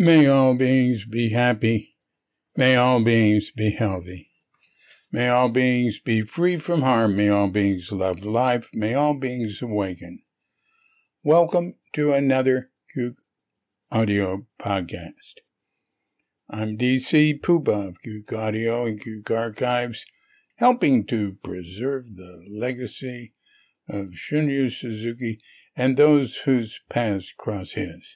May all beings be happy. May all beings be healthy. May all beings be free from harm. May all beings love life. May all beings awaken. Welcome to another Kook Audio Podcast. I'm DC Puba of Kook Audio and Kook Archives, helping to preserve the legacy of Shunryu Suzuki and those whose paths cross his.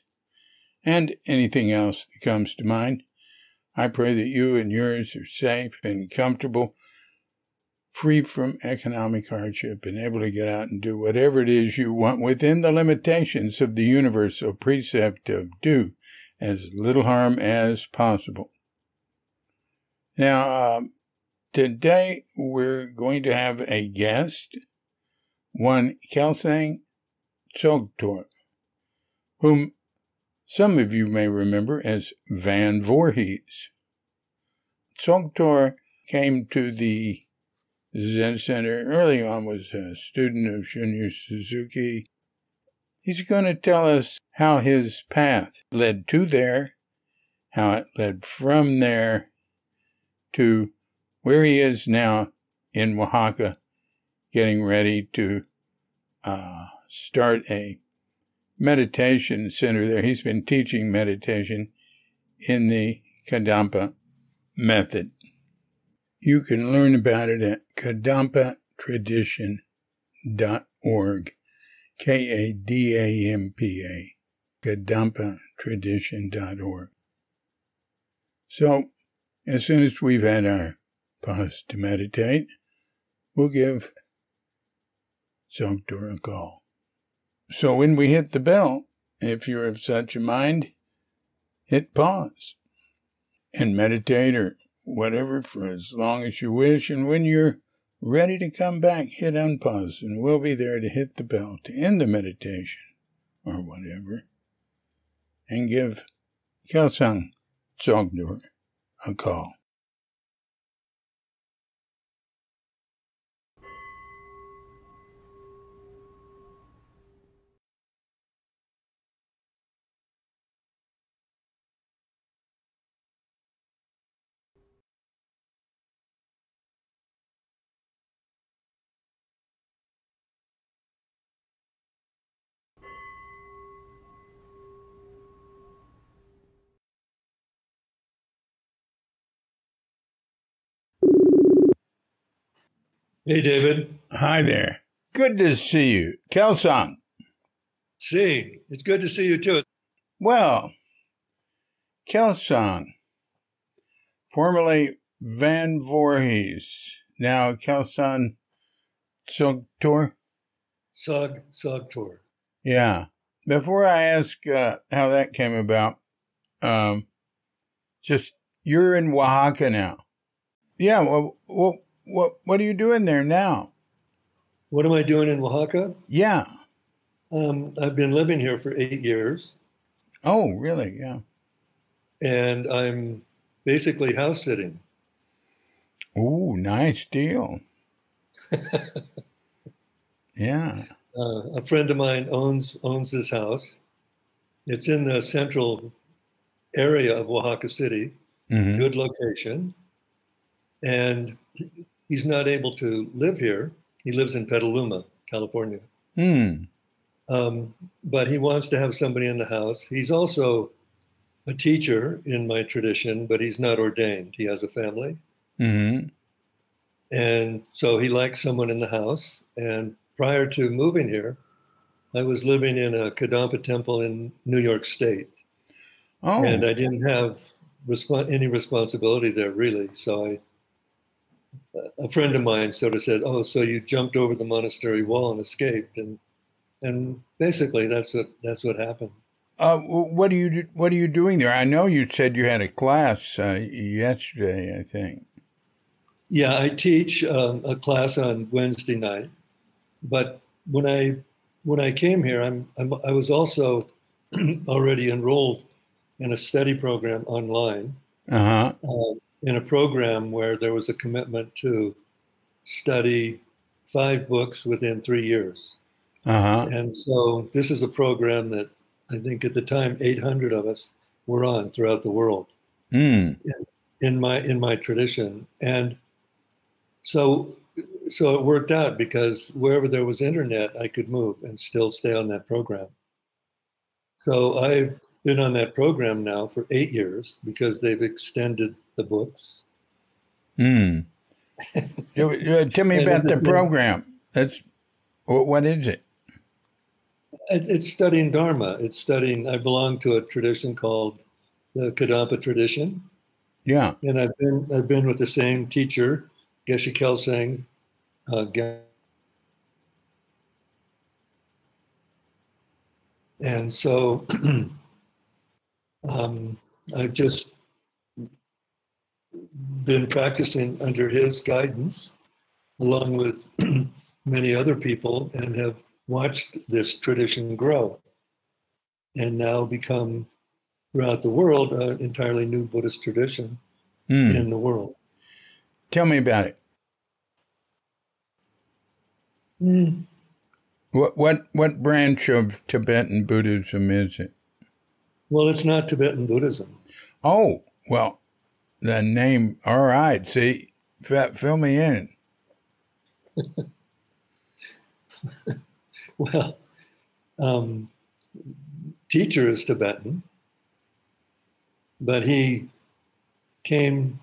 And anything else that comes to mind. I pray that you and yours are safe and comfortable, free from economic hardship, and able to get out and do whatever it is you want within the limitations of the universal precept of do as little harm as possible. Now, today we're going to have a guest, one Kelsang Tsogtor, whom some of you may remember as Van Vorheis. Tsogtor came to the Zen Center early on, was a student of Shunryu Suzuki. He's going to tell us how his path led to there, how it led from there to where he is now in Oaxaca, getting ready to start a meditation center there. He's been teaching meditation in the Kadampa method. You can learn about it at kadampatradition.org. Kadampa, kadampatradition.org. So, as soon as we've had our pause to meditate, we'll give Tsogtor a call. So when we hit the bell, if you're of such a mind, hit pause and meditate or whatever for as long as you wish. And when you're ready to come back, hit unpause, and we'll be there to hit the bell to end the meditation or whatever, and give Kelsang Tsogtor a call. Hey, David. Hi there. Good to see you. Kelsang. See, it's good to see you too. Well, Kelsang, formerly Van Vorheis, now Kelsang Tsogtor. Tsogtor. Yeah. Before I ask how that came about, just you're in Oaxaca now. Yeah. Well, what are you doing there now? What am I doing in Oaxaca? Yeah. I've been living here for 8 years. Oh, really? Yeah. And I'm basically house sitting. Ooh, nice deal. Yeah. A friend of mine owns this house. It's in the central area of Oaxaca City. Mm-hmm. Good location. And he's not able to live here. He lives in Petaluma, California. But he wants to have somebody in the house. He's also a teacher in my tradition, but he's not ordained. He has a family. Mm-hmm. And so he likes someone in the house. And prior to moving here, I was living in a Kadampa temple in New York State. Oh. And I didn't have any responsibility there, really. So a friend of mine sort of said, "Oh, so you jumped over the monastery wall and escaped," and basically that's what happened. What are you doing there? I know you said you had a class yesterday, I think. Yeah, I teach a class on Wednesday night, but when I came here, I was also already enrolled in a study program online. Uh-huh. In a program where there was a commitment to study 5 books within 3 years. Uh-huh. And so this is a program that I think at the time 800 of us were on throughout the world Mm. in my tradition. And so so it worked out because wherever there was internet, I could move and still stay on that program. So I've been on that program now for 8 years because they've extended the books. Mm. Tell me And at about the the same, program. What is it? it's studying Dharma. It's studying. I belong to a tradition called the Kadampa tradition, Yeah. and I've been with the same teacher, Geshe Kelsang. And so um, I've just been practicing under his guidance, along with many other people, and have watched this tradition grow and now become throughout the world an entirely new Buddhist tradition Mm. in the world. Tell me about it. Mm. What branch of Tibetan Buddhism is it? Well, it's not Tibetan Buddhism. Oh, well, the name. All right. See, fill me in. Well, um, teacher is Tibetan, but he came,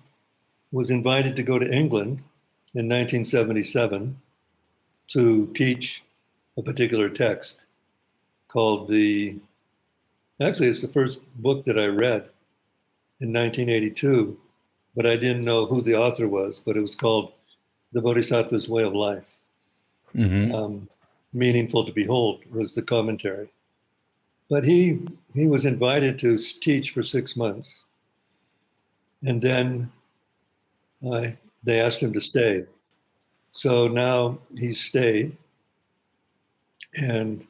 was invited to go to England in 1977 to teach a particular text called actually, it's the first book that I read in 1982, but I didn't know who the author was, but it was called The Bodhisattva's Way of Life. Mm-hmm. Meaningful to behold was the commentary. But he was invited to teach for 6 months, and then they asked him to stay. So now he's stayed and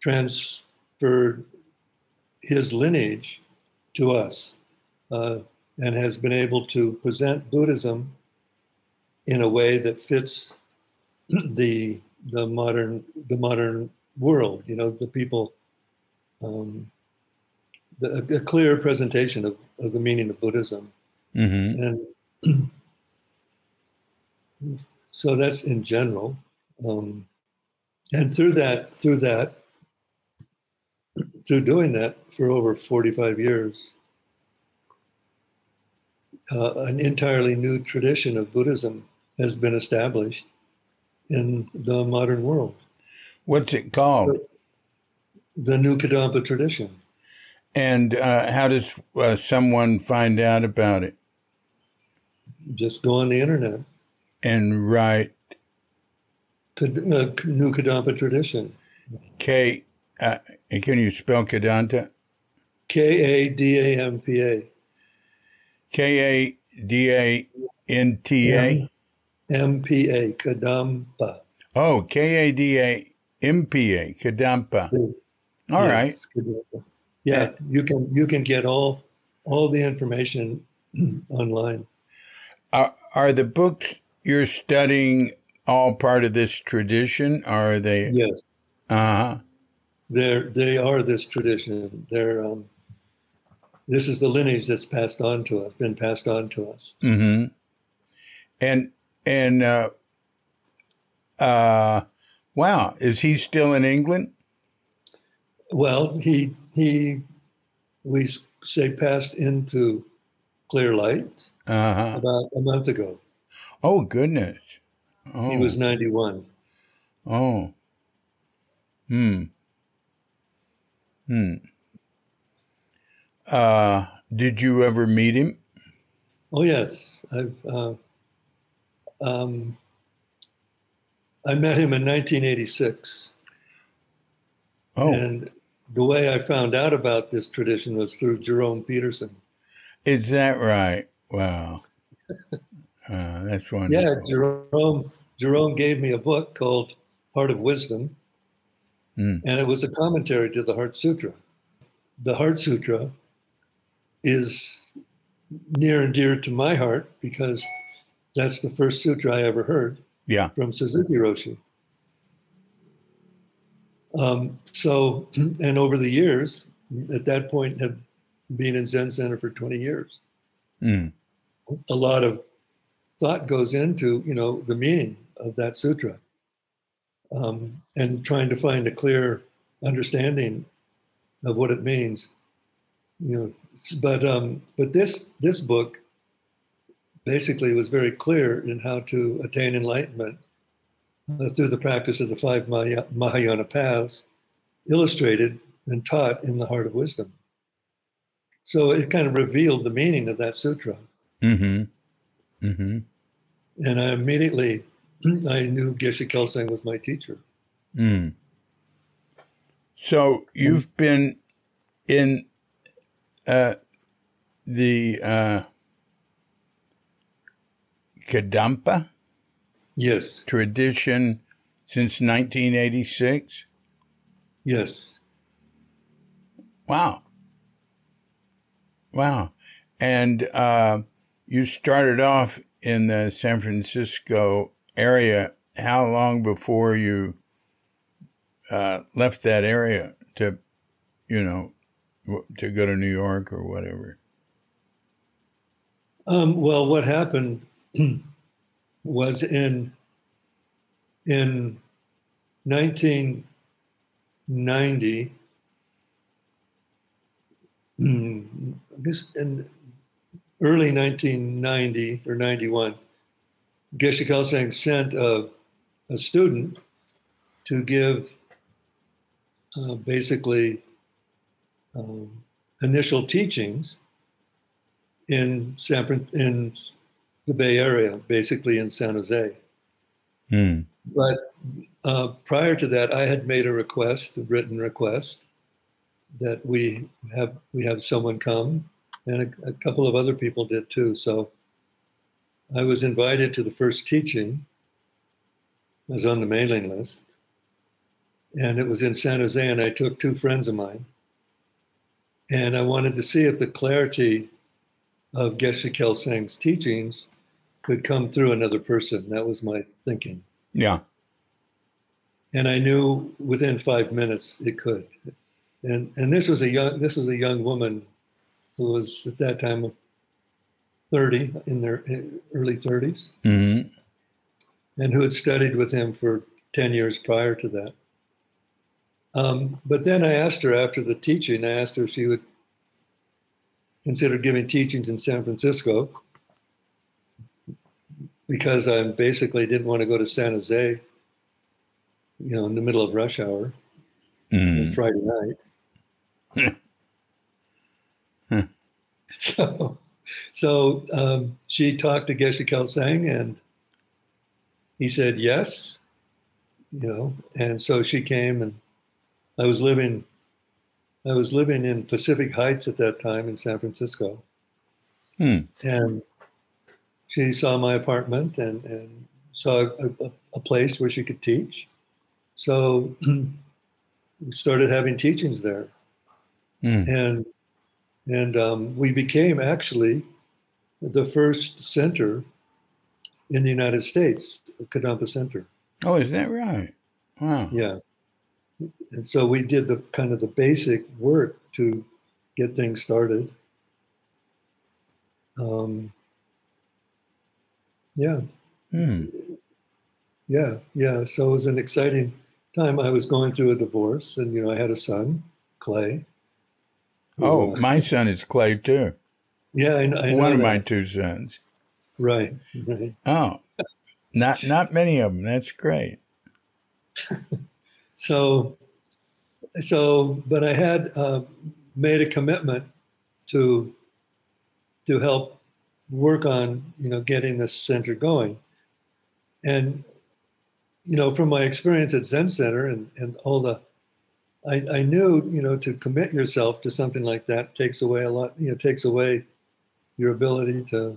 transferred his lineage to us, and has been able to present Buddhism in a way that fits the the modern world. You know, the people, um, a clear presentation of the meaning of Buddhism, Mm-hmm. and so that's in general. And through doing that for over 45 years, an entirely new tradition of Buddhism has been established in the modern world. What's it called? The New Kadampa tradition. And how does someone find out about it? Just go on the internet. And write New Kadampa tradition. K. Can you spell Kadanta? Kadampa. Kadanta. MPA. Kadampa. Oh, Kadampa. Kadampa. All right. Yes, Kadampa. Yeah, you can get all the information online. Are the books you're studying all part of this tradition? Or are they? Yes, Uh-huh. they are this tradition. This is the lineage that's been passed on to us. Mm-hmm. And wow, is he still in England? Well, we say passed into clear light Uh-huh. about a month ago. Oh, goodness. He Oh, was 91. oh. Hmm. Hmm. Did you ever meet him? Oh yes, I met him in 1986, Oh, and the way I found out about this tradition was through Jerome Peterson. is that right? Wow. That's Yeah, wonderful. Jerome gave me a book called Heart of Wisdom, Mm. and it was a commentary to the Heart Sutra. The Heart Sutra is near and dear to my heart because that's the first sutra I ever heard Yeah. from Suzuki Roshi. And over the years, at that point, had being in Zen Center for 20 years. Mm. A lot of thought goes into, the meaning of that sutra, and trying to find a clear understanding of what it means. But this book basically was very clear in how to attain enlightenment through the practice of the five Mahayana paths, illustrated and taught in the Heart of Wisdom. So it kind of revealed the meaning of that sutra. Mm-hmm. Mm-hmm. And I immediately, I knew Geshe Kelsang was my teacher. Mm. So you've been in the Kadampa Yes. tradition since 1986? Yes. Wow. Wow. And you started off in the San Francisco area. How long before you left that area to, to go to New York or whatever? Well, what happened was in 1990, I guess in early 1990 or 91, Geshe Kelsang sent a student to give basically initial teachings in in the Bay Area, basically in San Jose. Mm. But prior to that, I had made a written request, that we have someone come, and a couple of other people did too. So I was invited to the first teaching. I was on the mailing list, and it was in San Jose, and I took two friends of mine, and I wanted to see if the clarity of Geshe Kelsang's teachings could come through another person. That was my thinking. Yeah. And I knew within 5 minutes it could. And this was a young woman who was at that time 30, in their early 30s, Mm-hmm. and who had studied with him for 10 years prior to that. But then I asked her after the teaching, I asked her if she would consider giving teachings in San Francisco, because I basically didn't want to go to San Jose, in the middle of rush hour, Friday night. So she talked to Geshe Kelsang, and he said yes, and so she came, and I was living in Pacific Heights at that time in San Francisco. And she saw my apartment and saw a place where she could teach. So we started having teachings there. And we became actually the first center in the United States, Kadampa Center. Oh, is that right? Wow. Yeah. And so we did the kind of the basic work to get things started. Yeah. Yeah. So it was an exciting time. I was going through a divorce, and I had a son, Clay. Oh, my son is Clay too. Yeah, I know one of that. my two sons. Right. Oh, not many of them. That's great. So, but I had made a commitment to help work on, getting this center going. And, from my experience at Zen Center and all I knew, to commit yourself to something like that takes away a lot, takes away your ability to,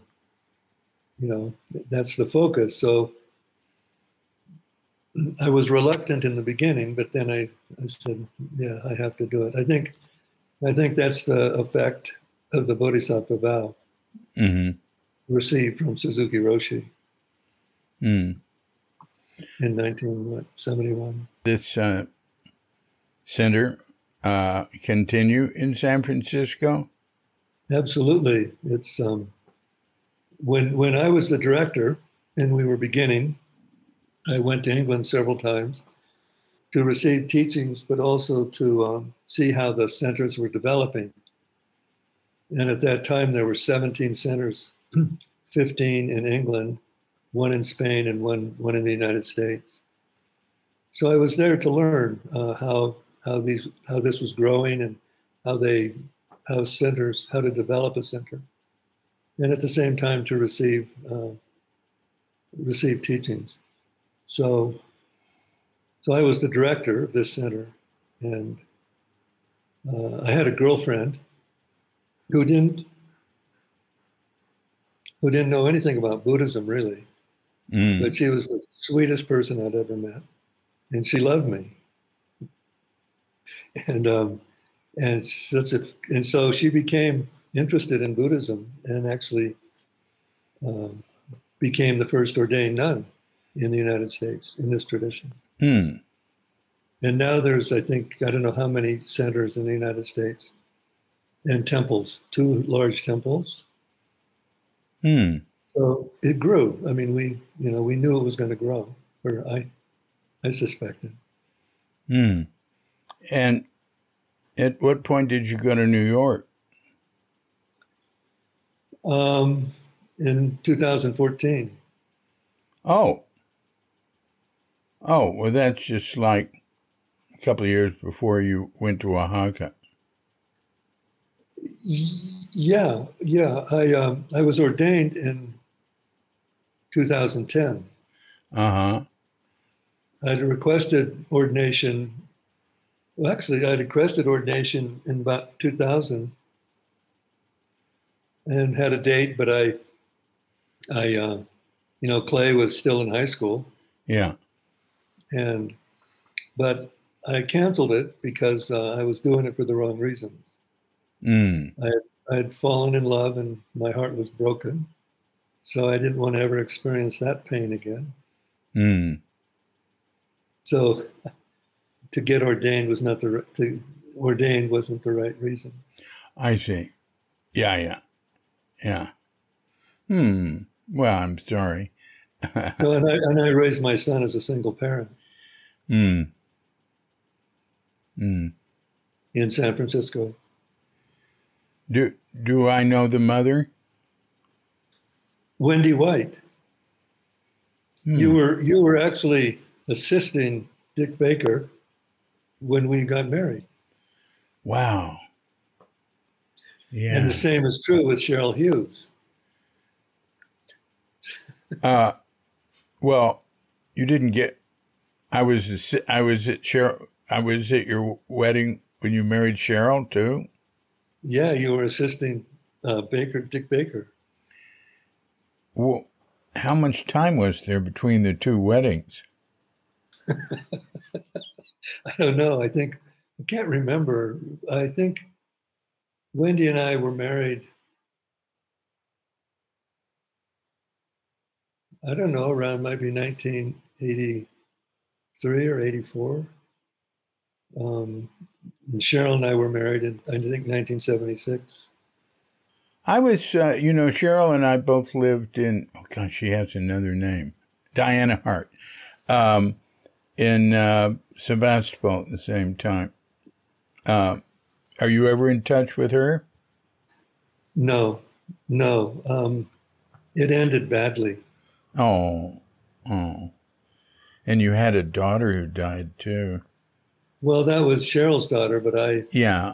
that's the focus. So I was reluctant in the beginning, but then I said, yeah, I have to do it. I think that's the effect of the Bodhisattva vow received from Suzuki Roshi in 1971. This center continue in San Francisco? Absolutely. It's when I was the director and we were beginning, I went to England several times to receive teachings, but also to see how the centers were developing. And at that time, there were 17 centers, 15 in England, one in Spain, and one in the United States. So I was there to learn how this was growing and how to develop a center, and at the same time to receive teachings. So so I was the director of this center, and I had a girlfriend who didn't know anything about Buddhism really, but she was the sweetest person I'd ever met, and she loved me. And and so she became interested in Buddhism and actually um, became the first ordained nun in the United States in this tradition. Hmm. And now there's, I think, I don't know how many centers in the United States and temples, two large temples. Hmm. So it grew. I mean, we knew it was going to grow, or I suspected. Hmm. And at what point did you go to New York? In 2014. Oh. Oh, well, that's just like a couple of years before you went to Oaxaca. Yeah, yeah. I was ordained in 2010. Uh-huh. I'd requested ordination. Well, actually, I'd requested ordination in about 2000 and had a date, but Clay was still in high school, Yeah. and but I canceled it because I was doing it for the wrong reasons. Mm. I had fallen in love, and my heart was broken, so I didn't want to ever experience that pain again. Mm. So to get ordained was not the to ordained wasn't the right reason. I see. Yeah, yeah, yeah. Hmm. Well, I'm sorry. So and I raised my son as a single parent Hmm. Hmm. in San Francisco. Do I know the mother? Wendy White, Hmm. you were actually assisting Dick Baker when we got married. Wow. And the Yeah. same is true with Cheryl Hughes. Uh. Well, you didn't get. I was. I was at Cheryl. I was at your wedding when you married Cheryl too. Yeah, you were assisting Dick Baker. Well, how much time was there between the two weddings? I don't know. I can't remember. I think Wendy and I were married, I don't know, around maybe 1983 or 84. And Cheryl and I were married in, I think, 1976. I was, Cheryl and I both lived in, oh gosh, she has another name, Diana Hart, in Sebastopol at the same time. Are you ever in touch with her? No, no. It ended badly. Oh, oh. And you had a daughter who died too. Well, that was Cheryl's daughter, Yeah,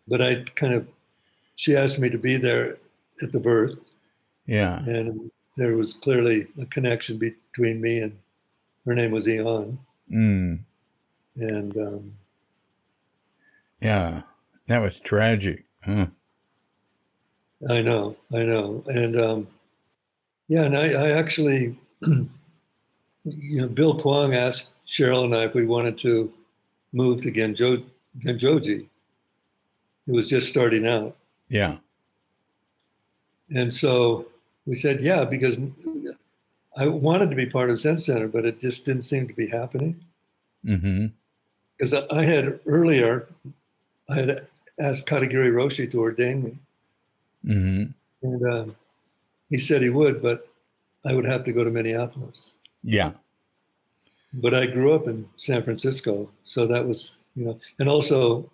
but I kind of, she asked me to be there at the birth, yeah. and there was clearly a connection between me and her name was Eon, Mm, and yeah, that was tragic. Huh. I know, and yeah, and I actually, Bill Kwong asked Cheryl and I if we wanted to move to Genjoji. It was just starting out, Yeah. and so we said yeah because I wanted to be part of Zen Center, but it just didn't seem to be happening. Mm-hmm. Because I had asked Katagiri Roshi to ordain me. Hmm. And he said he would, but I would have to go to Minneapolis. Yeah. But I grew up in San Francisco, so that was, and also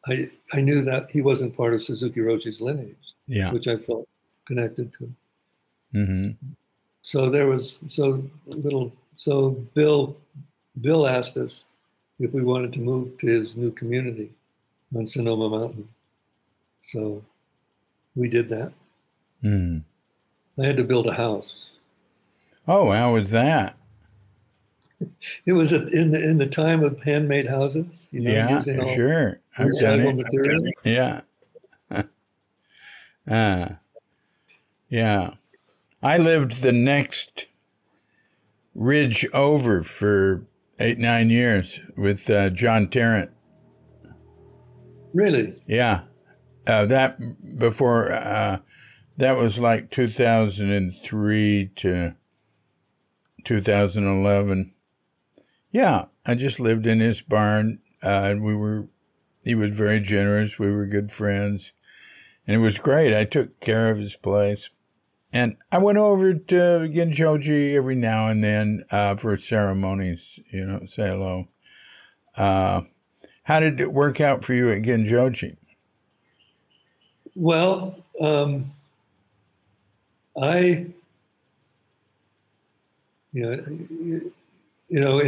I knew that he wasn't part of Suzuki Roshi's lineage, Yeah. which I felt connected to. Hmm. So there was so Bill asked us if we wanted to move to his new community on Sonoma Mountain. So we did that. Mm. I had to build a house. Oh, how was that? It was in the time of handmade houses, Yeah, using all sure. I've done recycled it. material. Yeah. Yeah. I lived the next ridge over for 8, 9 years with John Tarrant. Really? Yeah. That before, that was like 2003 to 2011. Yeah. I just lived in his barn. He was very generous. We were good friends. And it was great. I took care of his place. And I went over to Ginjoji every now and then for ceremonies, say hello. How did it work out for you at Ginjoji? Well, I, you know,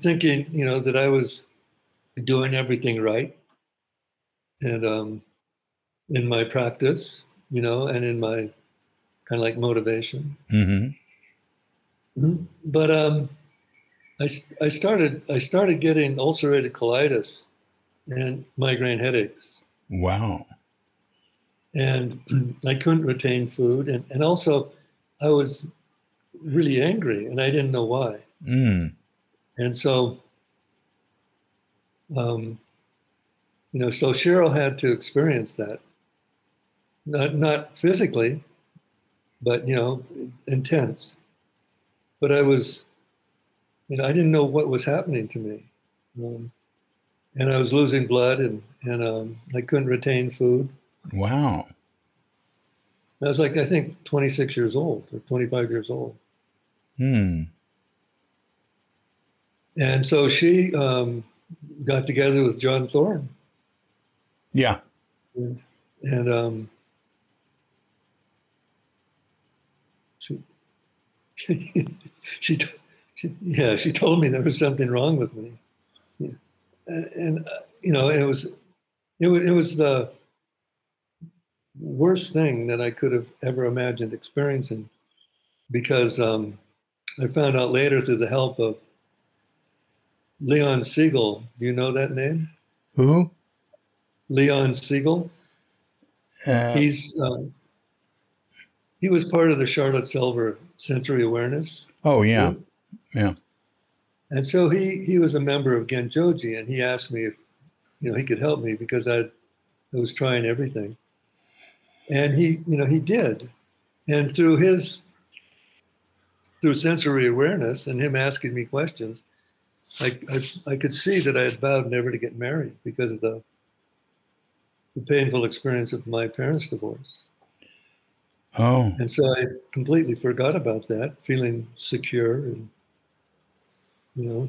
thinking, that I was doing everything right, and in my practice, and in my kind of like motivation. Mm-hmm. But I started getting ulcerative colitis and migraine headaches, Wow. and I couldn't retain food, and also I was really angry, and I didn't know why. Mm. And so, um, so Cheryl had to experience that, not physically, but intense. But I was, I didn't know what was happening to me, um, and I was losing blood, and I couldn't retain food. Wow. I was like, I think 26 years old or 25 years old. Hmm. And so she got together with John Thorne, Yeah. and she, she, she told me there was something wrong with me. Yeah. And it was the worst thing that I could have ever imagined experiencing, because I found out later through the help of Leon Siegel. Do you know that name? Who? Leon Siegel. Uh, He's he was part of the Charlotte Silver Sensory Awareness oh, yeah. group, Yeah. and so he was a member of Genjoji, and he asked me if he could help me because I was trying everything, and he did, and through sensory awareness and him asking me questions, I could see that I had vowed never to get married because of the painful experience of my parents' divorce. Oh. And so I completely forgot about that, feeling secure and,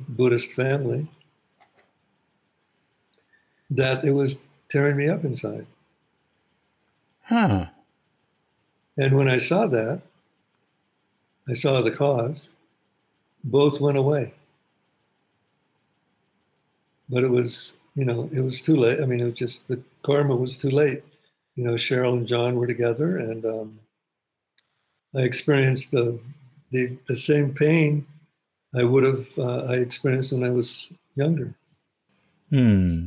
Buddhist family, that it was tearing me up inside. Huh. And when I saw that, I saw the cause, both went away. But it was too late. I mean, it was just the karma was too late. Cheryl and John were together, and I experienced the same pain I experienced when I was younger. Hmm.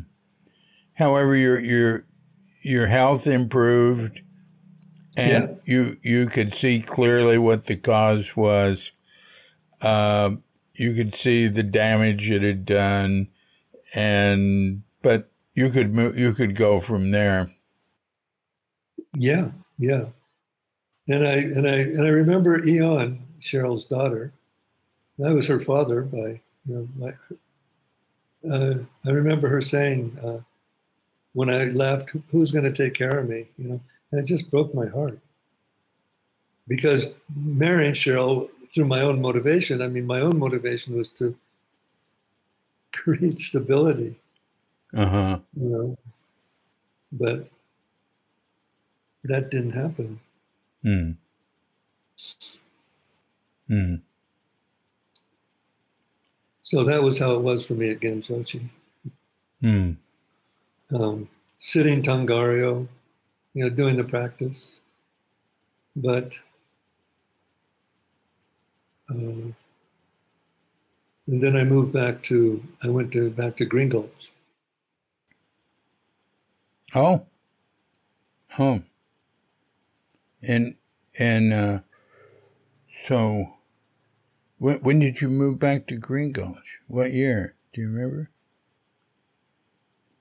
However, your health improved, Yeah, and you could see clearly what the cause was. You could see the damage it had done, but you could move, you could go from there. yeah, yeah. And I remember Eon, Cheryl's daughter. I was her father by my. I remember her saying when I left, "Who's going to take care of me?" And it just broke my heart. Because marrying Cheryl through my own motivation, I mean, my own motivation was to create stability, Uh-huh. you know, but that didn't happen. Hmm. Hmm. So that was how it was for me at Gensochi. Hmm. Sitting Tangario, doing the practice. But, and then I moved back back to Green Gulch. Oh. Oh. And so when did you move back to Green Gulch? What year? Do you remember?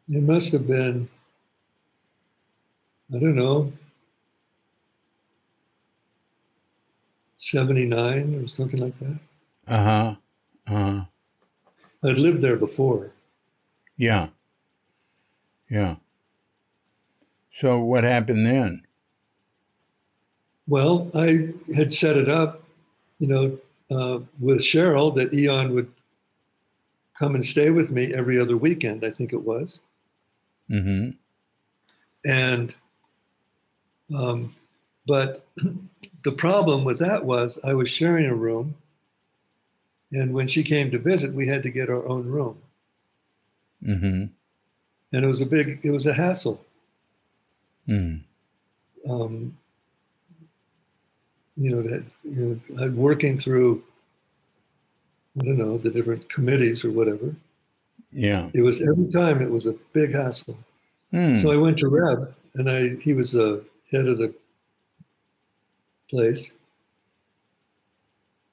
It must have been, I don't know, 79 or something like that. Uh-huh. Uh-huh. I'd lived there before. Yeah. Yeah. So what happened then? Well, I had set it up, with Cheryl that Eon would come and stay with me every other weekend, I think it was. Mm-hmm. And, um, but the problem with that was I was sharing a room. And when she came to visit, we had to get our own room. Mm-hmm. And it was a hassle. Mm. Um, working through, I don't know, the different committees or whatever. Yeah. It was every time it was a big hassle. So Mm. I went to Reb, and he was the head of the place.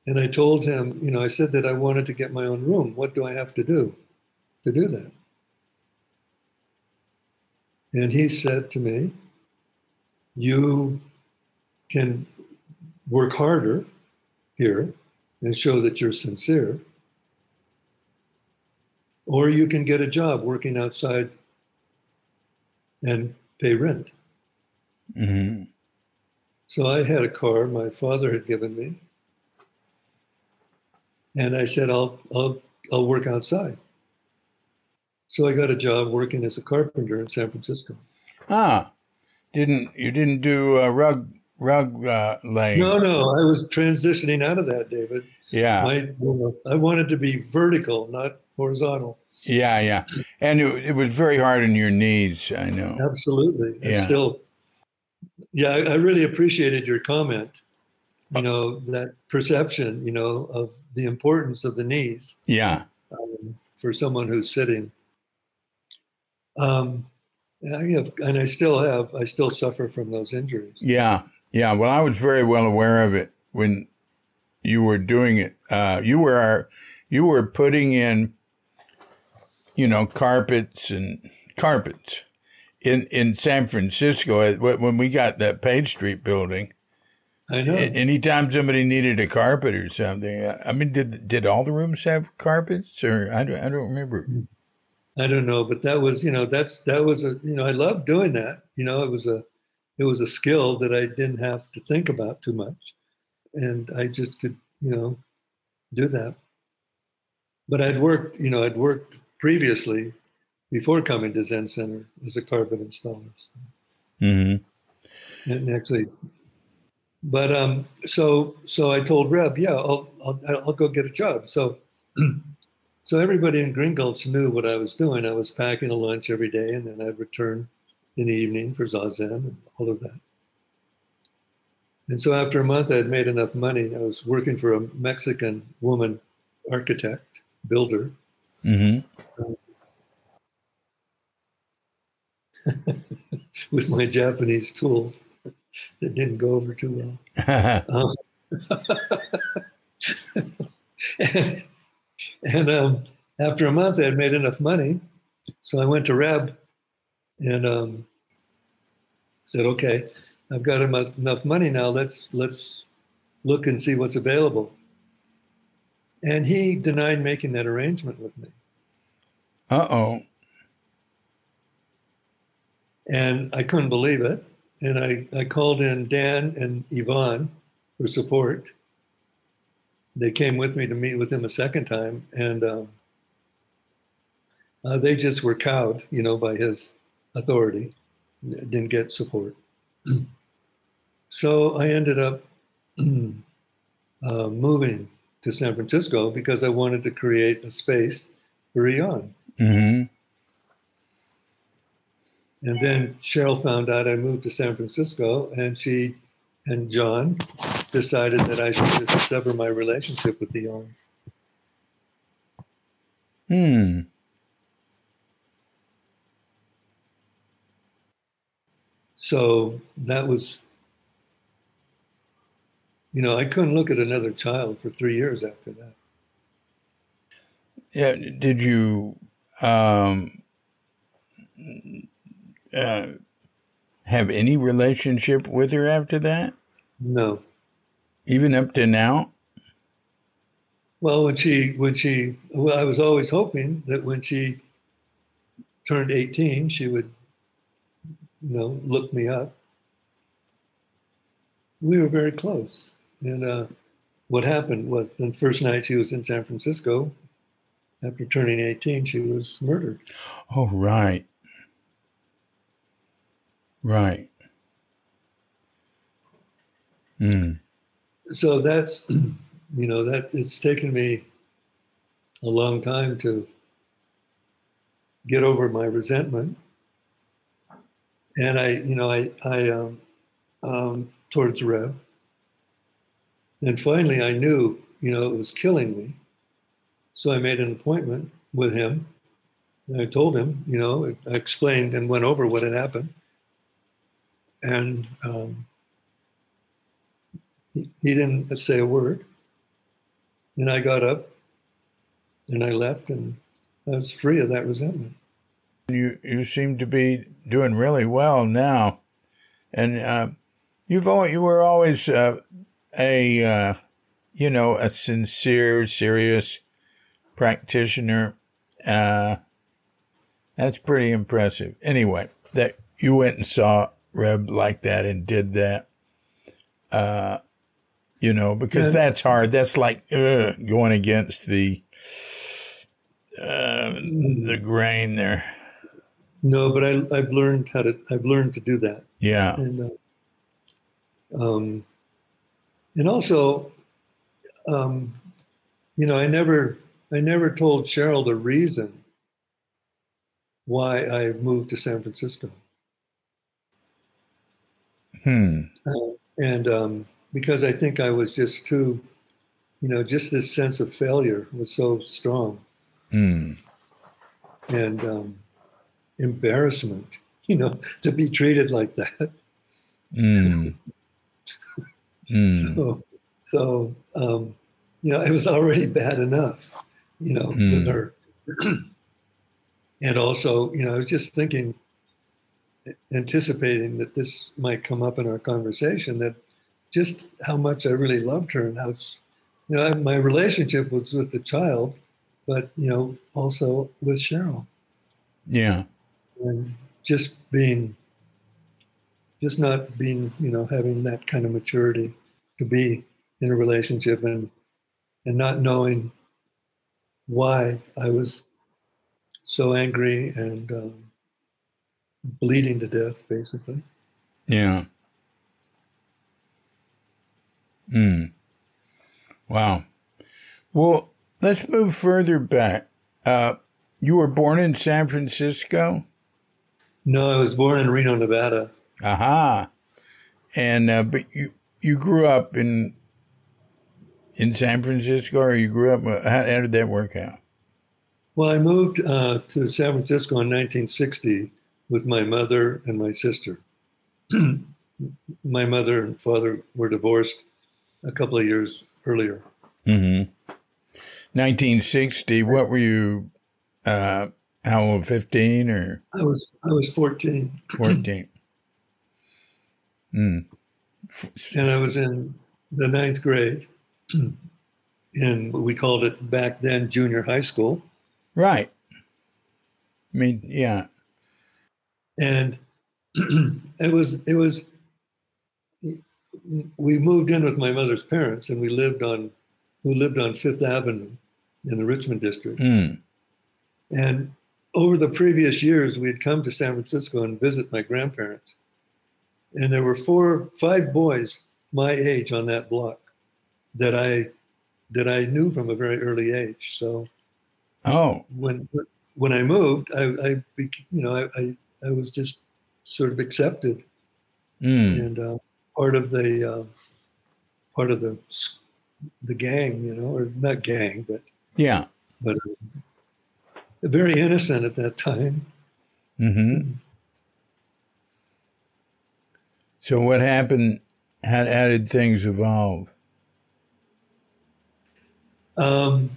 And I told him, I said that I wanted to get my own room. What do I have to do that? And he said to me, you can work harder here and show that you're sincere, or you can get a job working outside and pay rent. Mm-hmm. So I had a car my father had given me, and I said, I'll work outside. So I got a job working as a carpenter in San Francisco. Ah, you didn't do rug laying? No, I was transitioning out of that, David. Yeah. I wanted to be vertical, not horizontal. Yeah, yeah. And it was very hard on your knees, I know. Absolutely. Yeah. I really appreciated your comment, that perception, of the importance of the knees Yeah. for someone who's sitting. And I still suffer from those injuries. Yeah. Yeah. Well, I was very well aware of it when you were doing it. You were putting in, carpets in San Francisco when we got that Page Street building. I know. Anytime somebody needed a carpet or something, I mean, did all the rooms have carpets, or I don't remember. I don't know, but that was, I loved doing that. It was a skill that I didn't have to think about too much, and I just could, do that. But I'd worked previously before coming to Zen Center as a carpet installer. Mm-hmm. And actually, but so I told Reb, yeah, I'll go get a job. So everybody in Green Gulch knew what I was doing. I was packing a lunch every day, and then I'd return in the evening for Zazen and all of that. And so after a month, I had made enough money. I was working for a Mexican woman architect, builder. Mm-hmm. With my Japanese tools that didn't go over too well. And, after a month, I had made enough money. So I went to Reb and said, okay, I've got enough money now. Let's look and see what's available. And he denied making that arrangement with me. Uh-oh. And I couldn't believe it. and I called in Dan and Yvonne for support. They came with me to meet with him a second time, and they just were cowed, by his authority. Didn't get support. So I ended up moving to San Francisco because I wanted to create a space for Eon. Mm-hmm. And then Cheryl found out I moved to San Francisco, and she and John decided that I should just sever my relationship with Eon. Hmm. So that was, I couldn't look at another child for 3 years after that. Yeah. Did you have any relationship with her after that? No. Even up to now? Well, I was always hoping that when she turned 18, she would, look me up. We were very close. And what happened was the first night she was in San Francisco, after turning 18, she was murdered. Oh, right. Right. Mm. So that's, that it's taken me a long time to get over my resentment. And towards Reb. And finally I knew, it was killing me. So I made an appointment with him. And I told him, I explained and went over what had happened. And he didn't say a word. And I got up and I left, and I was free of that resentment. You seem to be doing really well now, and you were always a sincere, serious practitioner. That's pretty impressive. Anyway, that you went and saw Reb like that and did that. Because that's hard. That's like going against the grain there. No, but I've learned to do that. Yeah. And also, I never told Cheryl the reason why I moved to San Francisco. And because I think I was just too, just this sense of failure was so strong. And embarrassment, to be treated like that. So it was already bad enough, with her. And also, I was just thinking, anticipating that this might come up in our conversation, that just how much I really loved her, and how, my relationship was with the child, but, also with Cheryl. Yeah. And just not being, having that kind of maturity to be in a relationship, and not knowing why I was so angry and bleeding to death, basically. Yeah. Wow. Well, let's move further back. You were born in San Francisco? No, I was born in Reno, Nevada. Aha. And but you grew up in San Francisco, or you grew up? How did that work out? Well, I moved to San Francisco in 1960 with my mother and my sister. My mother and father were divorced a couple of years earlier. 1960. What were you? How old? 15 or? I was 14. 14. And I was in the 9th grade, and we called it back then junior high school. Right. I mean, yeah. And it was we moved in with my mother's parents, and we lived on Fifth Avenue in the Richmond district. Mm. And over the previous years, we had come to San Francisco and visit my grandparents. And there were 5 boys my age on that block that I knew from a very early age. So, when I moved, I was just sort of accepted and part of the gang, or not gang, but yeah, but very innocent at that time. Mm-hmm. So what happened? How did things evolve? Well,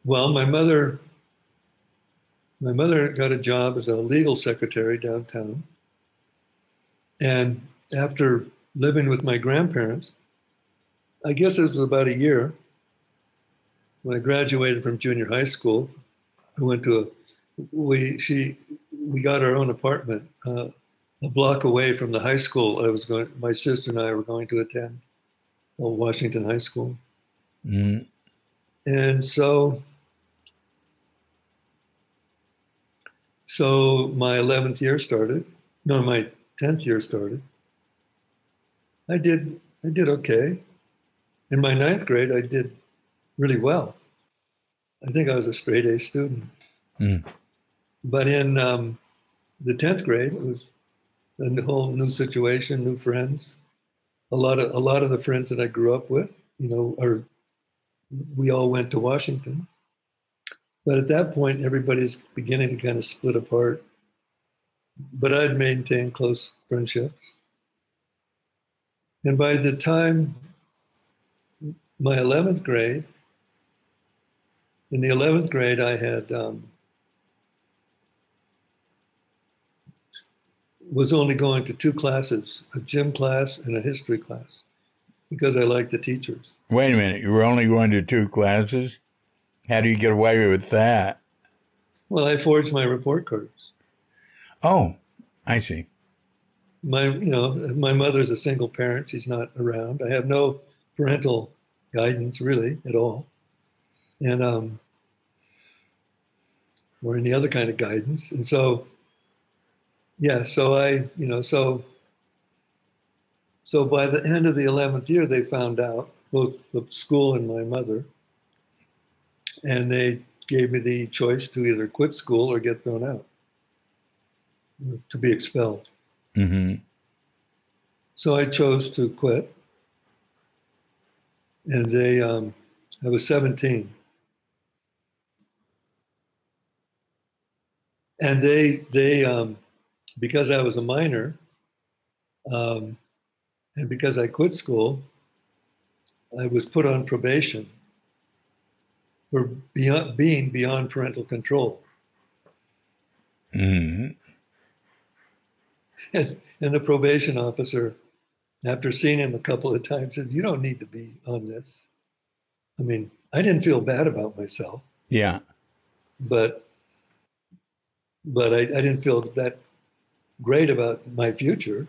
my mother got a job as a legal secretary downtown. And after living with my grandparents, I guess it was about a year, when I graduated from junior high school, I went to we got our own apartment a block away from the high school my sister and I were going to attend, Washington High School. Mm. And so my 11th year started. No, my 10th year started. I did okay. In my 9th grade, I did really well. I think I was a straight A student. Mm. But in the 10th grade, it was a whole new situation, new friends. A lot of the friends that I grew up with, we all went to Washington. But at that point, everybody's beginning to kind of split apart. But I'd maintained close friendships. And by the time my 11th grade, in the 11th grade, I had was only going to 2 classes, a gym class and a history class, because I liked the teachers. Wait a minute, you were only going to 2 classes? How do you get away with that? Well, I forged my report cards. Oh, I see. My mother's a single parent. She's not around. I have no parental guidance really at all. And or any other kind of guidance. And so, yeah, so so by the end of the 11th year, they found out, both the school and my mother, and they gave me the choice to either quit school or get thrown out, to be expelled. Mm-hmm. So I chose to quit. And I was 17. And they because I was a minor, and because I quit school, I was put on probation for being beyond parental control. Mm-hmm. And the probation officer, after seeing him a couple of times, said, "You don't need to be on this." I mean, I didn't feel bad about myself. Yeah. But I didn't feel that great about my future.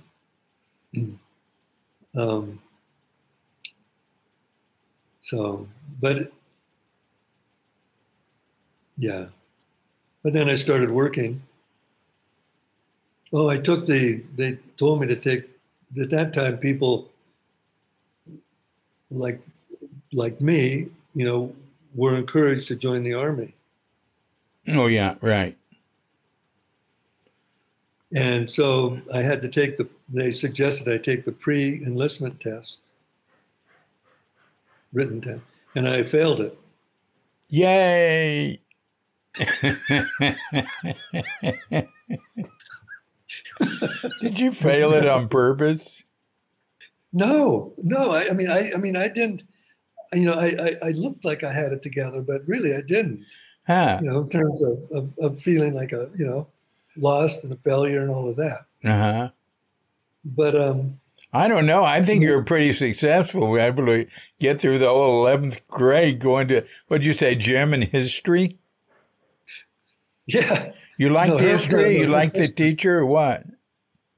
But yeah. But then I started working. Oh, they told me to take, at that time, people like me, were encouraged to join the Army. Oh, yeah, right. And so I had to they suggested I take the pre-enlistment test, written test, and I failed it. Yay! Did you fail it on purpose? No. I mean, I didn't. I looked like I had it together, but really I didn't. Huh. In terms of feeling like a lost and a failure and all of that. Uh-huh. But I don't know. I think you're pretty successful. We were able to get through the whole 11th grade going to, what'd you say, gym and history? Yeah. You liked history? You liked the teacher or what?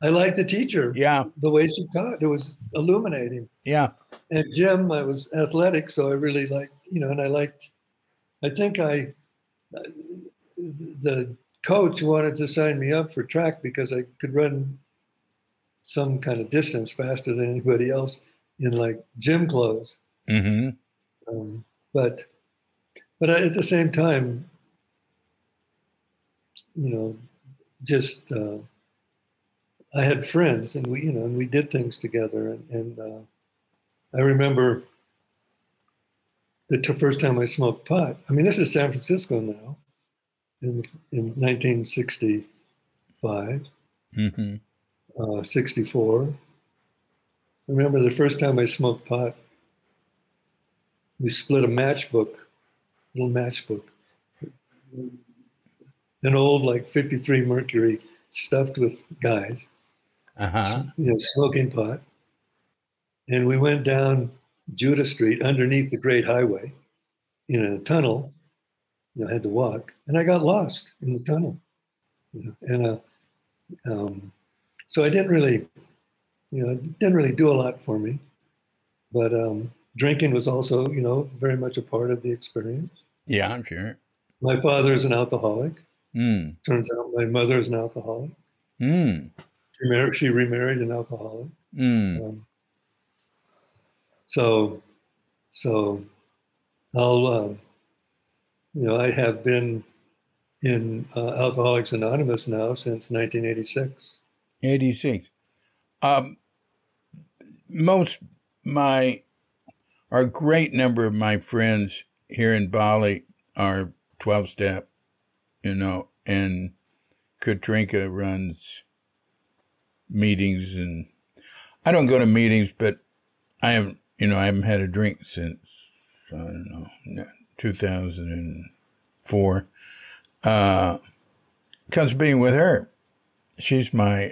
I liked the teacher. Yeah. The way she taught. It was illuminating. Yeah. And gym, I was athletic, so I really liked, and I think the coach wanted to sign me up for track because I could run some kind of distance faster than anybody else in like gym clothes. Mm-hmm. Um, but at the same time, you know, just I had friends, and we did things together. And I remember the first time I smoked pot. I mean, this is San Francisco now, in 1965, Mm-hmm. 64. I remember the first time I smoked pot. We split a little matchbook, an old like 53 Mercury stuffed with guys, Uh-huh. smoking pot. And we went down Judah Street underneath the Great Highway in a tunnel. Had to walk, and I got lost in the tunnel. And so I didn't really, it didn't really do a lot for me. But drinking was also, very much a part of the experience. Yeah, I'm sure. My father is an alcoholic. Mm. Turns out my mother is an alcoholic. Mm. She remarried an alcoholic. Mm. So so I'll I have been in Alcoholics Anonymous now since 1986. 86. Um, most my or a great number of my friends here in Bali are 12-step, and Katrinka runs meetings, and I don't go to meetings, but I haven't had a drink since, I don't know, 2004. Because being with her, she's my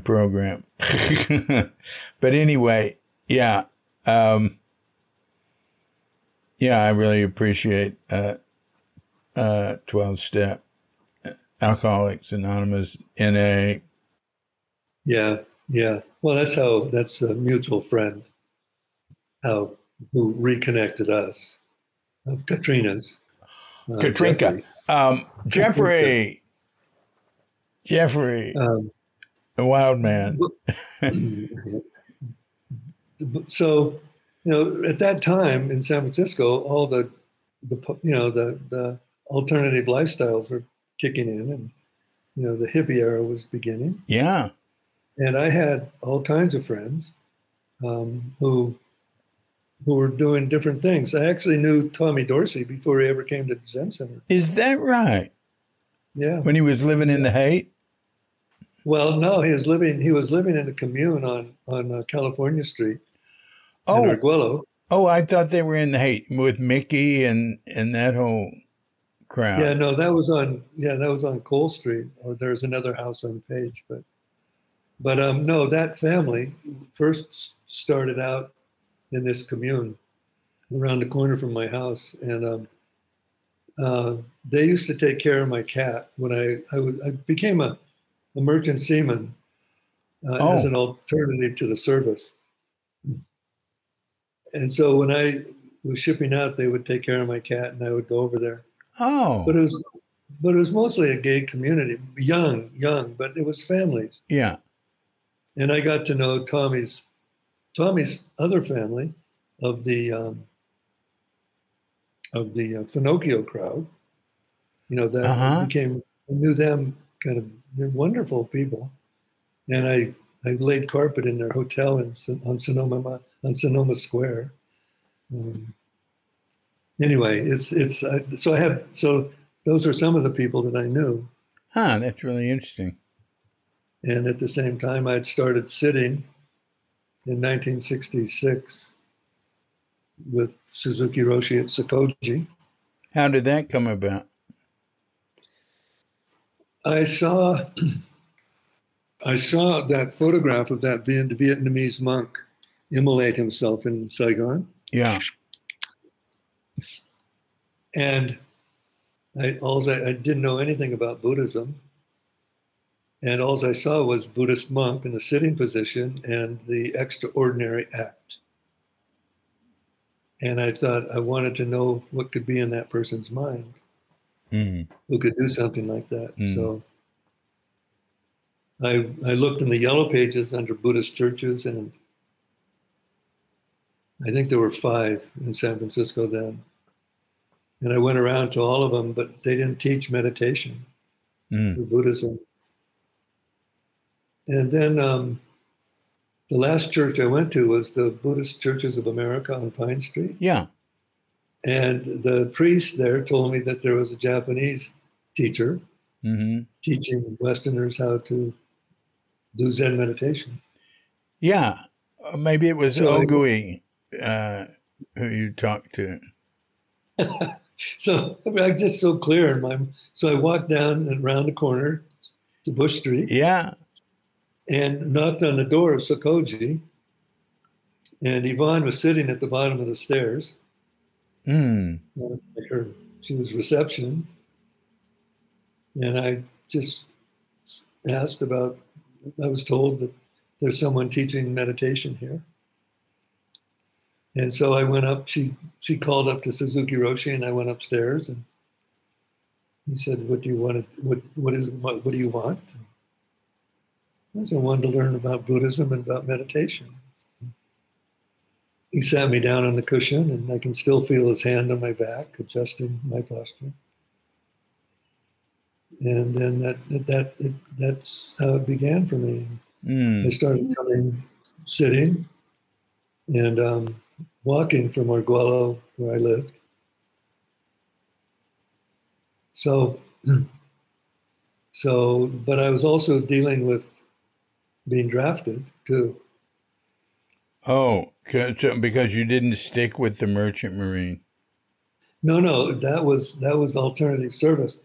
program. But anyway, yeah. I really appreciate 12-step, Alcoholics Anonymous, NA. Yeah, yeah. Well, that's a mutual friend who reconnected us of Katrina's, Katrinka. Jeffrey. Jeffrey, Um, the wild man. so, at that time in San Francisco, all the alternative lifestyles were kicking in, and the hippie era was beginning. Yeah. And I had all kinds of friends who were doing different things. I actually knew Tommy Dorsey before he ever came to the Zen Center. Is that right? Yeah. When he was living in the Haight? Well, no, he was living in a commune on California Street in Oh, Arguello. I thought they were in the Haight with Mickey and that whole crowd. Yeah, no, that was on Cole Street, or there's another house on Page, but no, that family first started out in this commune around the corner from my house, and they used to take care of my cat when I became a merchant seaman as an alternative to the service. And so when I was shipping out, they would take care of my cat, and I would go over there. Oh. But it was mostly a gay community, young, but it was families. Yeah. And I got to know Tommy's other family of the Finocchio crowd. That became, I knew them kind of, they're wonderful people. And I laid carpet in their hotel on Sonoma Square. Anyway, so those are some of the people that I knew. That's really interesting. And at the same time, I'd started sitting in 1966 with Suzuki Roshi at Sokoji. How did that come about? I saw that photograph of that Vietnamese monk immolate himself in Saigon. Yeah. And I didn't know anything about Buddhism. And all I saw was Buddhist monk in the sitting position and the extraordinary act. And I thought I wanted to know what could be in that person's mind Mm. who could do something like that. Mm. So I looked in the yellow pages under Buddhist churches, and I think there were 5 in San Francisco then. And I went around to all of them, but they didn't teach meditation or Buddhism. And then the last church I went to was the Buddhist Churches of America on Pine Street. Yeah. And the priest there told me that there was a Japanese teacher teaching Westerners how to do Zen meditation. Yeah. Maybe it was So Ogui who you talked to. So I just so clear in my. So I walked down and around the corner to Bush Street. Yeah. And knocked on the door of Sokoji. And Yvonne was sitting at the bottom of the stairs. She was reception. And I just asked about, I was told that there's someone teaching meditation here. And so I went up, she called up to Suzuki Roshi, and I went upstairs, and he said, what do you want? What do you want? I said, I wanted to learn about Buddhism and about meditation. He sat me down on the cushion, and I can still feel his hand on my back, adjusting my posture. And then that's how it began for me. I started sitting and walking from Arguello, where I lived. So, but I was also dealing with being drafted too. Oh, because you didn't stick with the Merchant Marine. No, that was alternative service.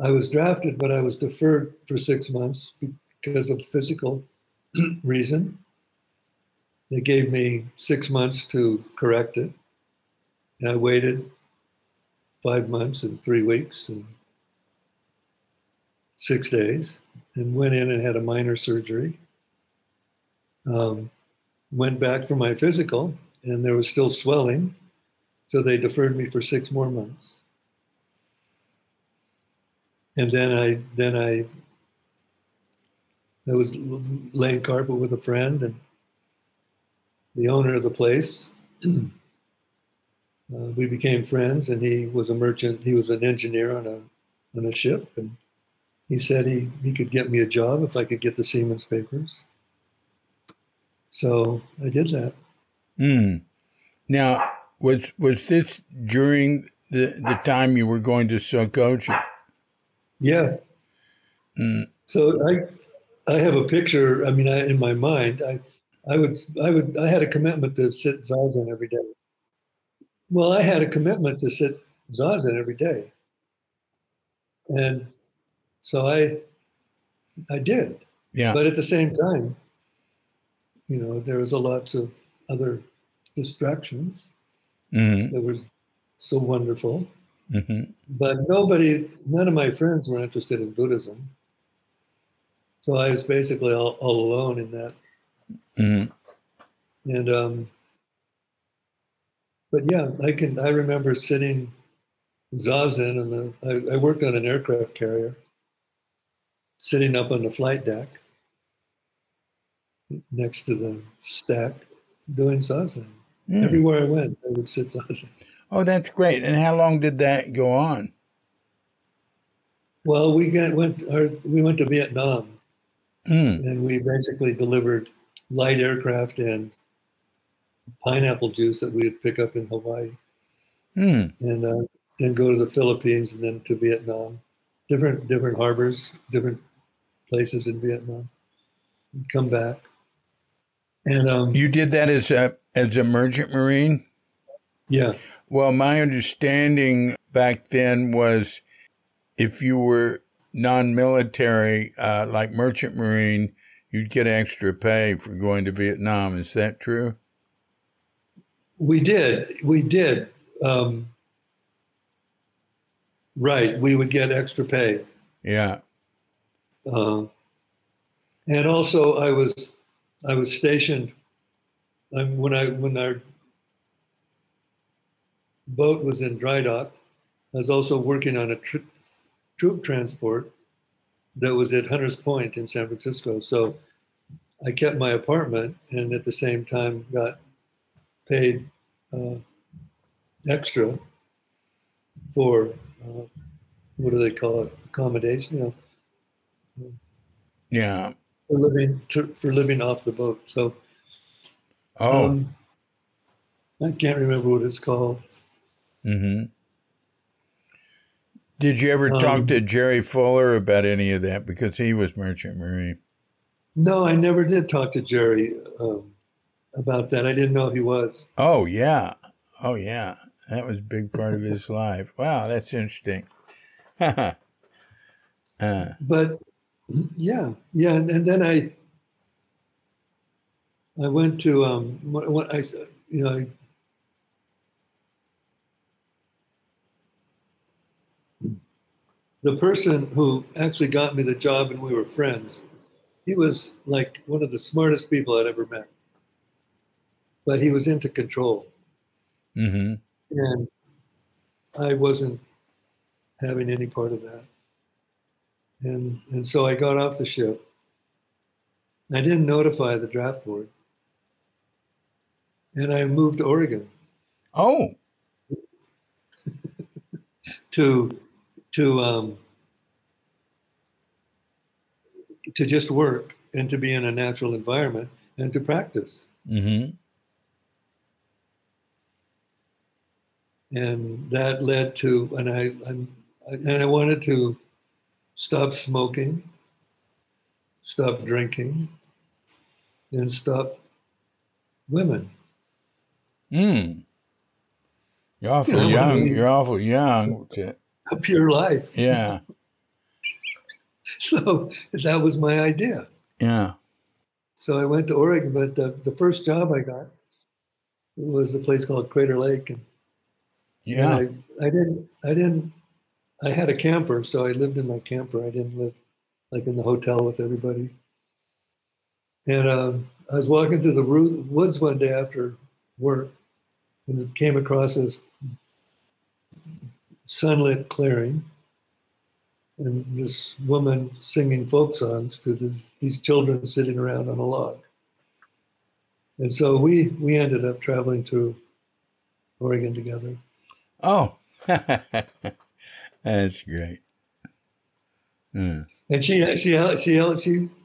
I was drafted, but I was deferred for 6 months because of physical reason. They gave me 6 months to correct it. And I waited 5 months and 3 weeks and 6 days and went in and had a minor surgery. Went back for my physical, and there was still swelling. So they deferred me for 6 more months. And then I was laying carpet with a friend, and the owner of the place, we became friends, and he was a merchant. He was an engineer on a ship, and he said he could get me a job if I could get the seaman's papers. So I did that. Now, was this during the time you were going to Sokoji? Yeah. So I have a picture. I mean, in my mind, I had a commitment to sit zazen every day. Well, I had a commitment to sit zazen every day, and so I did. Yeah. But at the same time, there was a lots of other distractions that were so wonderful. But none of my friends were interested in Buddhism. So I was basically all alone in that. And, but yeah, I remember sitting zazen, and I worked on an aircraft carrier, sitting up on the flight deck next to the stack doing zazen. Everywhere I went, I would sit zazen. Oh, that's great. And how long did that go on? Well, we went to Vietnam, and we basically delivered light aircraft and pineapple juice that we'd pick up in Hawaii, and then go to the Philippines, and then to Vietnam, different harbors, different places in Vietnam, and come back. And you did that as a merchant marine? Yeah. Well, my understanding back then was if you were non-military, like merchant marine, you'd get extra pay for going to Vietnam. Is that true? We did. Right. We would get extra pay. Yeah. And also, I was stationed when our boat was in dry dock. I was also working on a troop transport that was at Hunters Point in San Francisco. So I kept my apartment and at the same time got paid uh, extra for what do they call it? Accommodation, Yeah. for living off the boat. So Oh. um, I can't remember what it's called. Mm-hmm. Did you ever talk to Um, Jerry Fuller about any of that? Because he was Merchant Marine. no, I never did talk to Jerry about that. I didn't know he was. Oh, yeah. Oh, yeah. That was a big part of his life. Wow, that's interesting. uh, But yeah, yeah, and then I went to what I you know I, the person who actually got me the job and we were friends. He was like one of the smartest people I'd ever met, but he was into control, mm-hmm. and I wasn't having any part of that. And so I got off the ship. I didn't notify the draft board, and I moved to Oregon Oh, to to um, to just work and to be in a natural environment and to practice. mm-hmm. And that led to, and I wanted to stop smoking, stop drinking, and stop women. Mm. You're You awful know, I wanted to young. lead You're awful young. a pure life. Yeah. So that was my idea. Yeah. So I went to Oregon, but the first job I got was a place called Crater Lake, and Yeah. I had a camper, so I lived in my camper. I didn't live like in the hotel with everybody. And I was walking through the woods one day after work, and came across this sunlit clearing, and this woman singing folk songs to these children sitting around on a log. And so we ended up traveling through Oregon together. Oh, that's great. Mm. And she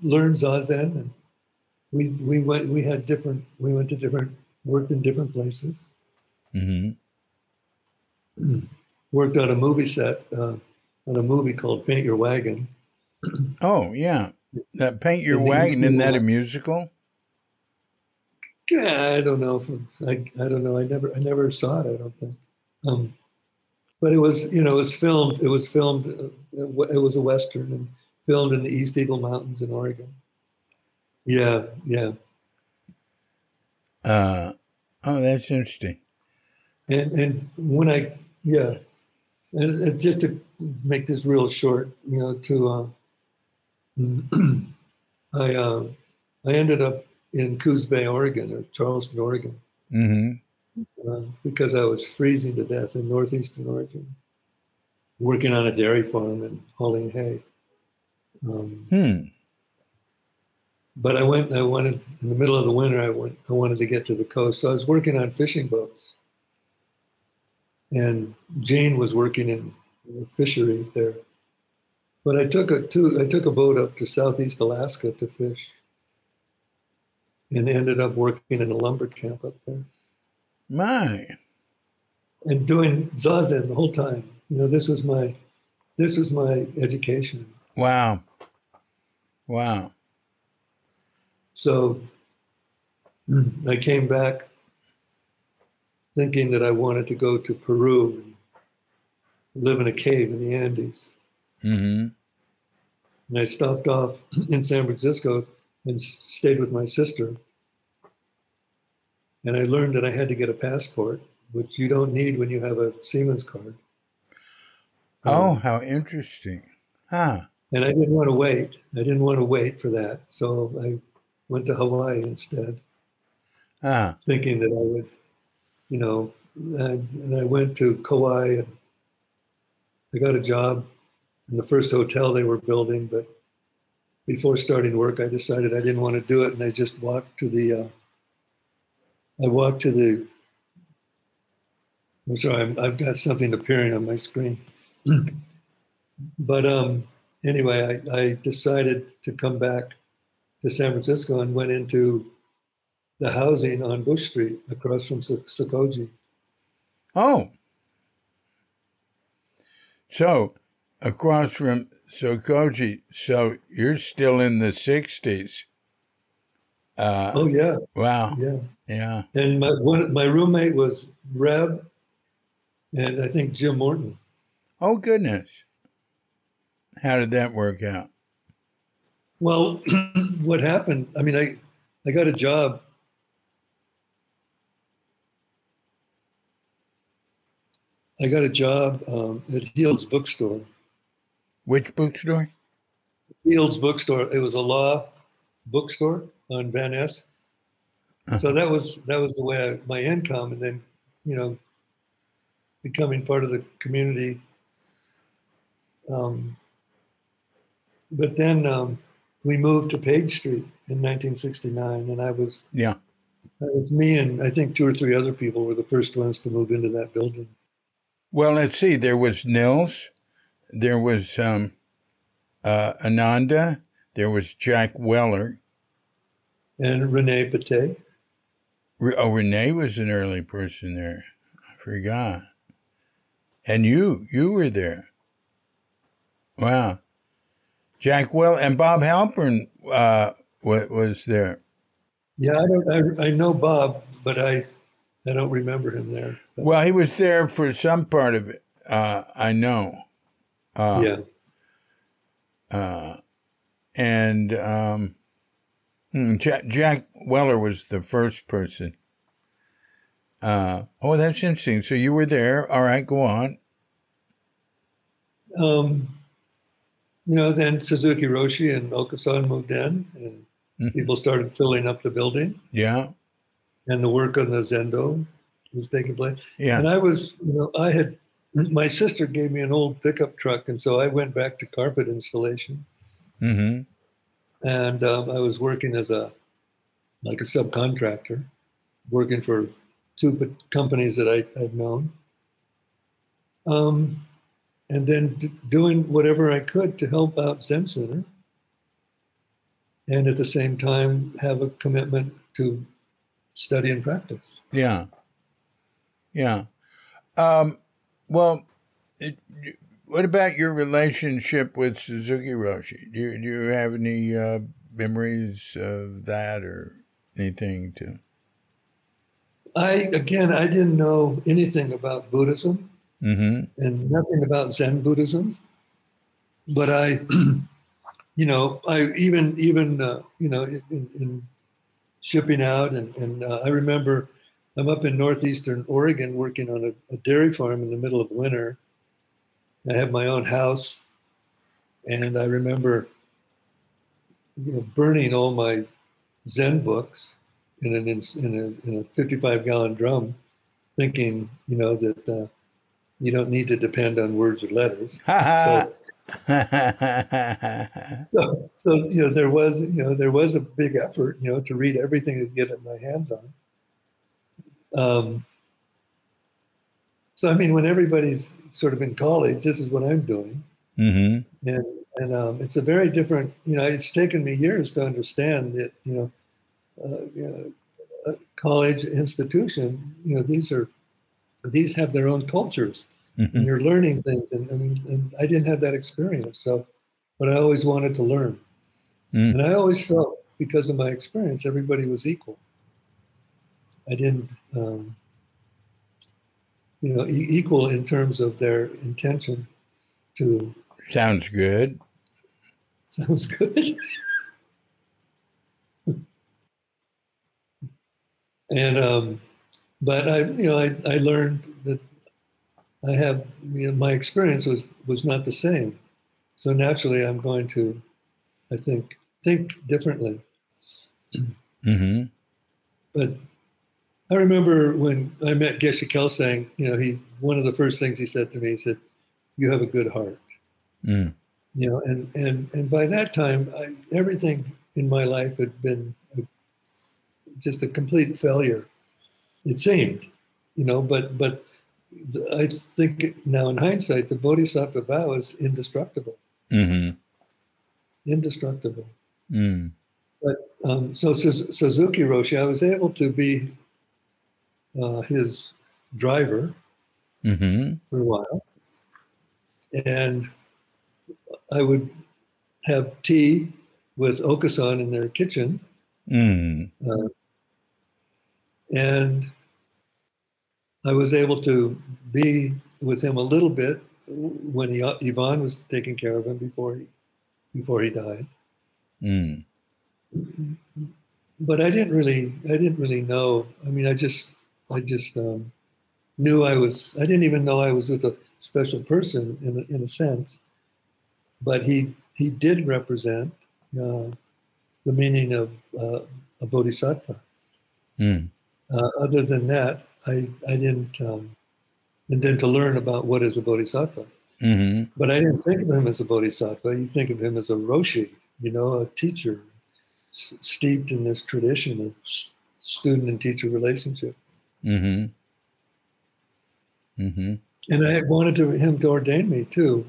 learned zazen, and we went to different worked in different places. Mm-hmm. Worked on a movie set on a movie called Paint Your Wagon Oh, yeah. That Paint Your in the Wagon, East isn't Eagle that a Mountains. musical? Yeah, I don't know. I don't know. I never saw it. I don't think. Um, but it was it was filmed. It was filmed. It was a western and filmed in the East Eagle Mountains in Oregon. Yeah, yeah. Uh, oh, that's interesting. And when I yeah, and just to make this real short, to I I ended up in Coos Bay, Oregon, or Charleston, Oregon, Mm-hmm. because I was freezing to death in northeastern Oregon, working on a dairy farm and hauling hay. Um, Hmm. but I wanted in the middle of the winter. I wanted to get to the coast, so I was working on fishing boats, and Jane was working in the fishery there. But I took a boat up to southeast Alaska to fish, and ended up working in a lumber camp up there My. and doing zazen the whole time. This was my education. Wow. Wow. So I came back thinking that I wanted to go to Peru and live in a cave in the Andes. Mm-hmm. And I stopped off in San Francisco and stayed with my sister. And I learned that I had to get a passport, which you don't need when you have a Siemens card. Oh, Um, how interesting. Huh. And I didn't want to wait. I didn't want to wait for that. So I went to Hawaii instead, Ah, thinking that I would, you know, and I went to Kauai and I got a job in the first hotel they were building. But before starting work, I decided I didn't want to do it. And I just walked to I walked to the, I'm sorry, I've got something appearing on my screen. But anyway, I decided to come back to San Francisco and went into the housing on Bush Street across from Sokoji. oh, so across from Sokoji, so you're still in the 60s. Oh yeah, Wow. yeah. Yeah. And my roommate was Reb, and I think Jim Morton. Oh, goodness. How did that work out? Well, what happened? I mean, I got a job. I got a job at Heald's bookstore. Which bookstore? Heald's bookstore. It was a law bookstore on Van Ness. So that was the way my income, and then you know becoming part of the community. Um, but then we moved to Page Street in 1969, and Yeah. that was me and I think two or three other people were the first ones to move into that building. Well, let's see. There was Nils. There was Ananda. There was Jack Weller. And Renee Pate. Oh, Renee was an early person there. I forgot. And you were there. Wow. Jack Weller and Bob Halpern was there. Yeah, I know Bob, but I don't remember him there. But, Well, he was there for some part of it. I know. yeah. And Jack Weller was the first person. Oh, that's interesting. So you were there. All right, go on. Then Suzuki Roshi and Okasan moved in, and people started filling up the building. Yeah. And the work on the Zendo was taking place. Yeah. And I was, my sister gave me an old pickup truck, and so I went back to carpet installation. Mm-hmm. And I was working as a subcontractor, working for two companies that I'd known. And then doing whatever I could to help out Zen Center. And at the same time, have a commitment to study and practice. Yeah. Yeah. Well, what about your relationship with Suzuki Roshi? Do you have any memories of that or anything to? I didn't know anything about Buddhism and nothing about Zen Buddhism, but I in shipping out, and I remember I'm up in northeastern Oregon working on a dairy farm in the middle of winter. I have my own house, and I remember burning all my Zen books in a 55-gallon drum, thinking that you don't need to depend on words or letters. So there was a big effort to read everything I could get my hands on. So I mean, when everybody's sort of in college, this is what I'm doing, and it's a very different. It's taken me years to understand that a college institution. These have their own cultures, and you're learning things, and I didn't have that experience. So, but I always wanted to learn, and I always felt because of my experience, everybody was equal. I didn't. Equal in terms of their intention to. Sounds good. Sounds good. And but I learned that I have my experience was not the same, So naturally, I'm going to, I think differently. Mm-hmm. But I remember when I met Geshe Kelsang, one of the first things he said to me, he said, "You have a good heart." Mm. And by that time, everything in my life had been just a complete failure. It seemed, but I think now in hindsight, the Bodhisattva vow is indestructible, Mm-hmm. indestructible. Mm. But so Suzuki Roshi, I was able to be his driver Mm-hmm. for a while, and I would have tea with Okasan in their kitchen, Mm. uh, and I was able to be with him a little bit when Yvonne was taking care of him before he died. Mm. But I didn't really know. I mean, I just knew I was. I didn't even know I was with a special person in a sense. But he did represent uh, the meaning of a bodhisattva. Mm. Other than that, I didn't. And then to learn about what is a bodhisattva. Mm-hmm. But I didn't think of him as a bodhisattva. You think of him as a roshi, a teacher steeped in this tradition of student and teacher relationship. Mm-hmm. Mm-hmm. And I wanted him to ordain me too.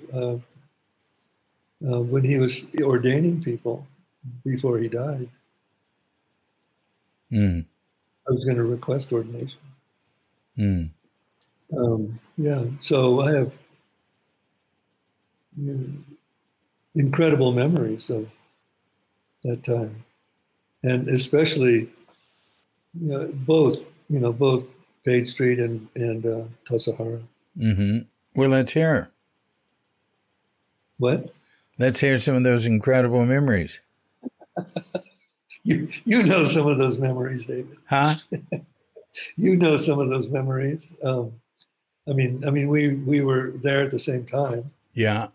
When he was ordaining people before he died, Mm. I was going to request ordination. Mm. Yeah, so I have you know, incredible memories of that time, and especially both Page Street and Tassajara. Mm-hmm. Well, let's hear. What? Let's hear some of those incredible memories. You know some of those memories, David. Huh? You know some of those memories. We were there at the same time, Yeah.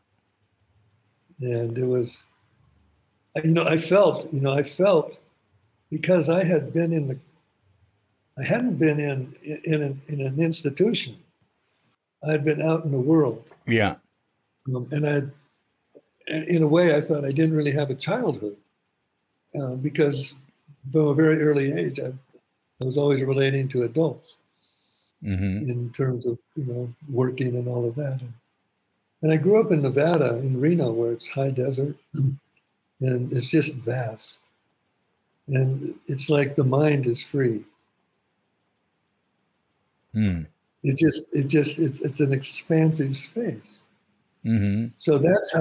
and it was, I felt because I hadn't been in an institution. I had been out in the world, Yeah. and in a way, I thought I didn't really have a childhood because from a very early age, I was always relating to adults Mm-hmm. in terms of working and all of that. And I grew up in Nevada, in Reno, where it's high desert, and it's just vast. And it's like the mind is free. Mm. It's an expansive space. Mm-hmm. So that's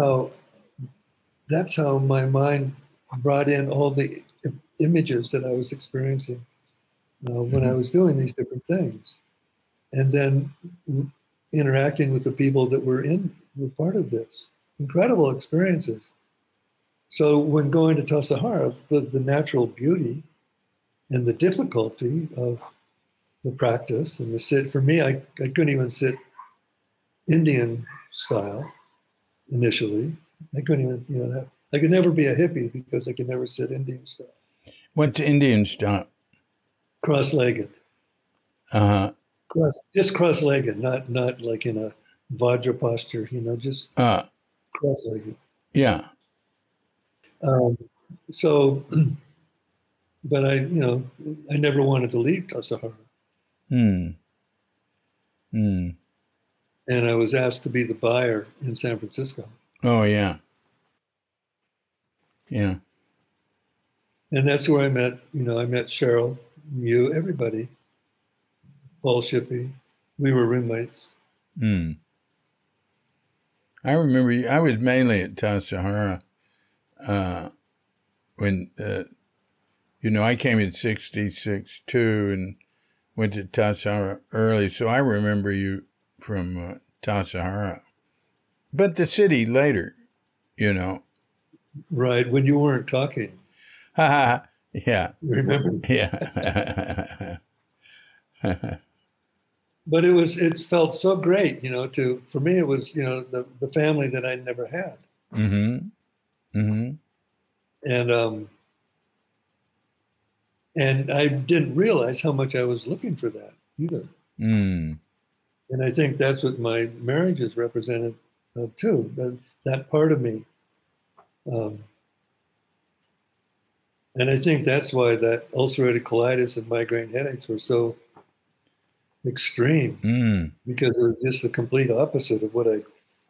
how my mind brought in all the images that I was experiencing when I Mm-hmm. was doing these different things, and then interacting with the people that were part of this incredible experiences. So when going to Tassajara, the natural beauty and the difficulty of the practice and the sit, for me, I couldn't even sit Indian style initially. I couldn't even, that I could never be a hippie because I could never sit Indian style. What's Indian style? Cross-legged. Uh-huh. Just cross-legged, not like in a Vajra posture, just Uh, cross-legged. yeah. Um, so, but I never wanted to leave Tassajara. Hmm. Hmm. And I was asked to be the buyer in San Francisco. Oh, yeah. Yeah. And that's where I met Cheryl, you, everybody, Paul Shippey. We were roommates. Hmm. I remember I was mainly at Tassajara when, I came in 66 too and went to Tassajara early. So I remember you from Tassajara. But the city later, Right, when you weren't talking. Yeah. Remember? Yeah. But it felt so great, for me it was, the family that I never had. Mm-hmm. Mm-hmm. And and I didn't realize how much I was looking for that either. Mm. And I think that's what my marriage is represented too. That part of me. Um, and I think that's why that ulcerative colitis and migraine headaches were so extreme, Mm. because it was just the complete opposite of what I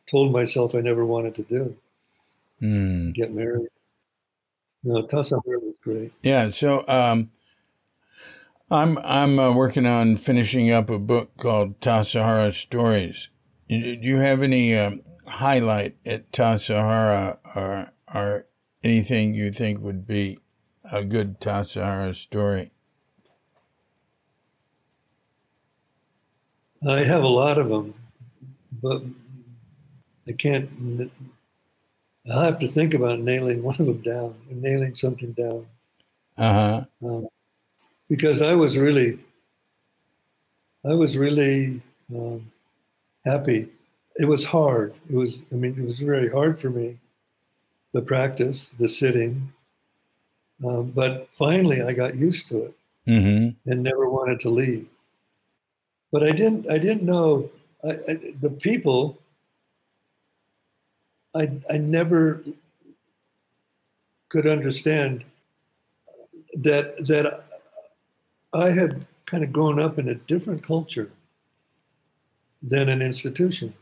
told myself I never wanted to do, Mm. get married. No, Tassamir was great. Yeah. So I'm working on finishing up a book called Tassajara Stories. Do you have any highlight at Tassajara or anything you think would be a good Tassajara story? I have a lot of them, but I can't. I'll have to think about nailing one of them down, nailing something down, Uh-huh. um, because I was really happy. It was hard. It was, I mean, it was very hard for me, the practice, the sitting, but finally I got used to it Mm-hmm. and never wanted to leave. But I didn't know the people. I never could understand that I had kind of grown up in a different culture than an institution.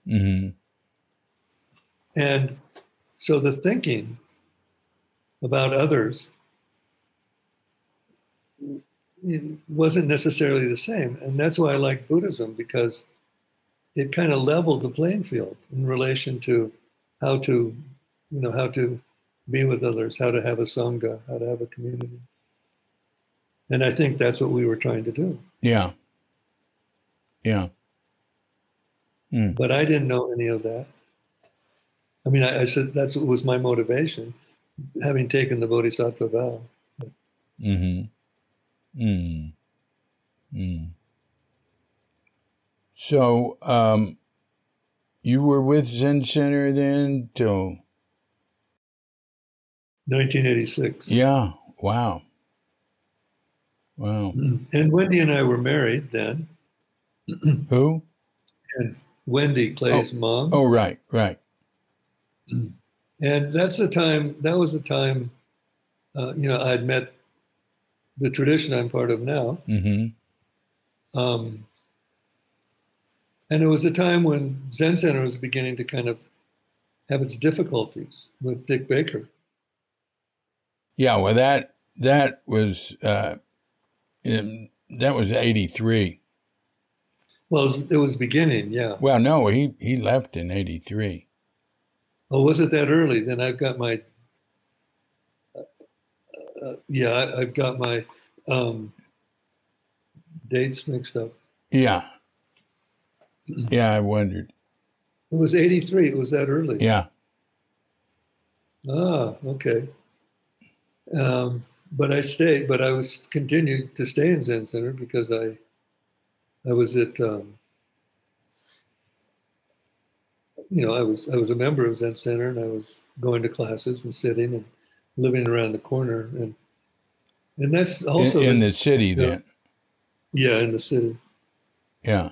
Mm-hmm. And so the thinking about others wasn't necessarily the same. And that's why I like Buddhism, because it kind of leveled the playing field in relation to how to, how to be with others, how to have a sangha, how to have a community. And I think that's what we were trying to do. Yeah. Yeah. Mm. But I didn't know any of that. I mean, I said that's what was my motivation, having taken the Bodhisattva vow. Mm-hmm. Mm. Mm. So, you were with Zen Center then till 1986. yeah. Wow. Wow. And Wendy and I were married then. Who? And Wendy, Oh, Clay's mom. oh, right, right. And that was the time, I'd met the tradition I'm part of now. Mm-hmm. Um, and it was a time when Zen Center was beginning to kind of have its difficulties with Dick Baker. Yeah, well, that was that was 83. Well, it was beginning, yeah. Well, no, he left in 83. Oh, was it that early? Then I've got my, I've got my dates mixed up. Yeah, yeah, I wondered. It was 83. It was that early. Yeah. Ah, okay. But I stayed, but I was continued to stay in Zen Center because I was at, I was a member of Zen Center, and I was going to classes and sitting and living around the corner, and that's also In the city then. Yeah, in the city. Yeah.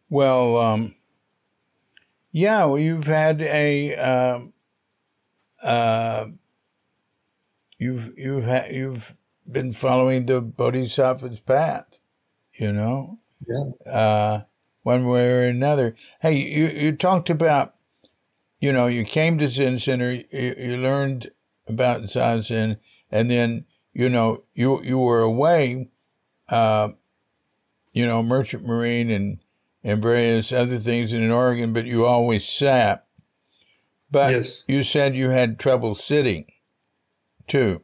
Well, yeah. Well, you've had you've been following the Bodhisattva's path, Yeah. One way or another. Hey, you talked about, you came to Zen Center, you learned about Zazen, and then, you were away, Merchant Marine and various other things in Oregon, but you always sat. But Yes. you said you had trouble sitting, too.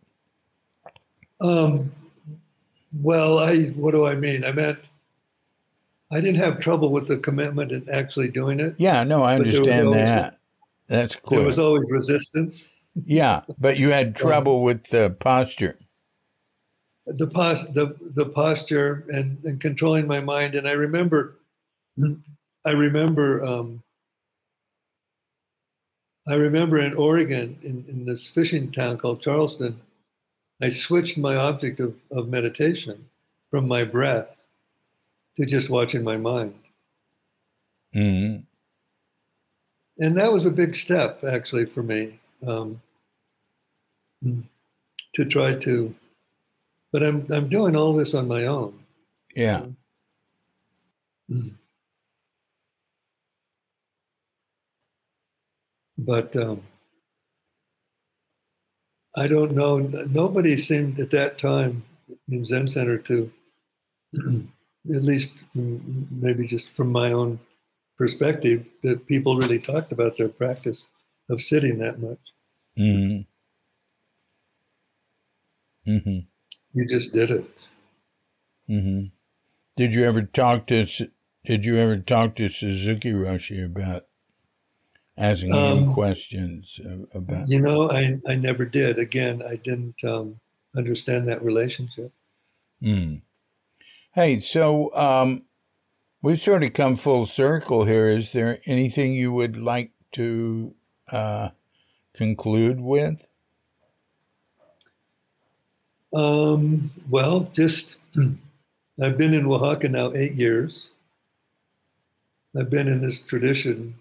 Well, what do I mean? I meant I didn't have trouble with the commitment and actually doing it. Yeah, no, I understand that. That's clear. There was always resistance. Yeah, but you had trouble with the posture. The posture and controlling my mind. And I remember I remember in Oregon, in this fishing town called Charleston, I switched my object of meditation from my breath to just watching my mind. Mm-hmm. And that was a big step, actually, for me, to try to. But I'm doing all this on my own. Yeah. But I don't know. Nobody seemed at that time in Zen Center to, at least maybe just from my own perspective, that people really talked about their practice of sitting that much. Mm-hmm. Mm-hmm. You just did it. Mm-hmm. Did you ever talk to Suzuki Roshi about asking him questions about? You know, I never did. Again, I didn't understand that relationship. Mm. Hey, so we've sort of come full circle here. Is there anything you would like to conclude with? Well, just I've been in Oaxaca now 8 years. I've been in this tradition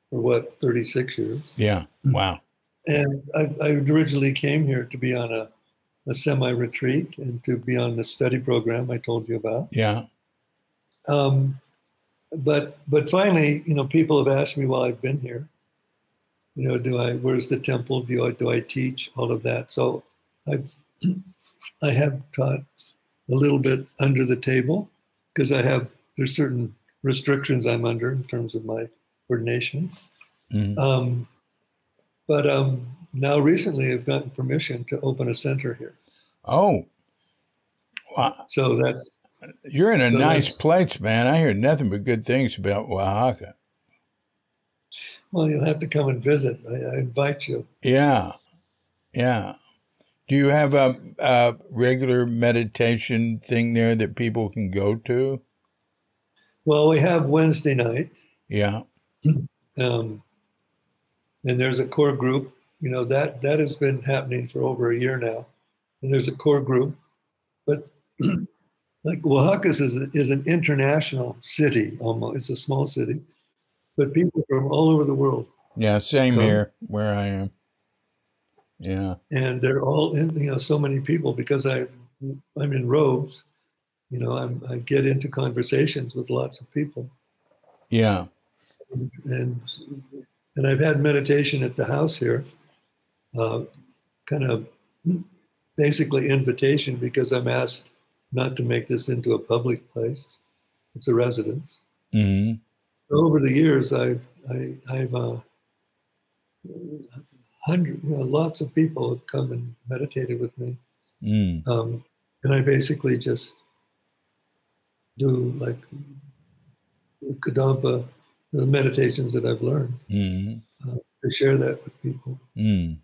for what, 36 years. Yeah. Wow. And I originally came here to be on a semi-retreat and to be on the study program I told you about. Yeah. But finally, you know, people have asked me while I've been here, you know, where's the temple? Do I teach all of that? So I have taught a little bit under the table because there's certain restrictions I'm under in terms of my ordination. Mm-hmm. But now recently I've gotten permission to open a center here. Oh, wow. So You're in a nice place, man. I hear nothing but good things about Oaxaca. Well, you'll have to come and visit. I invite you. Yeah. Yeah. Do you have a regular meditation thing there that people can go to? Well, we have Wednesday night. Yeah. And there's a core group, you know, that has been happening for over a year now. And there's a core group. But like Oaxaca is an international city almost. It's a small city. But people from all over the world. Yeah, same here where I am. Yeah. And they're all in, you know, so many people because I'm in robes, you know, I get into conversations with lots of people. Yeah. And I've had meditation at the house here, kind of basically invitation because I'm asked not to make this into a public place. It's a residence. Mm-hmm. Over the years, I've lots of people have come and meditated with me. Mm. And I basically just do like Kadampa, the meditations that I've learned, to share that with people. Mm.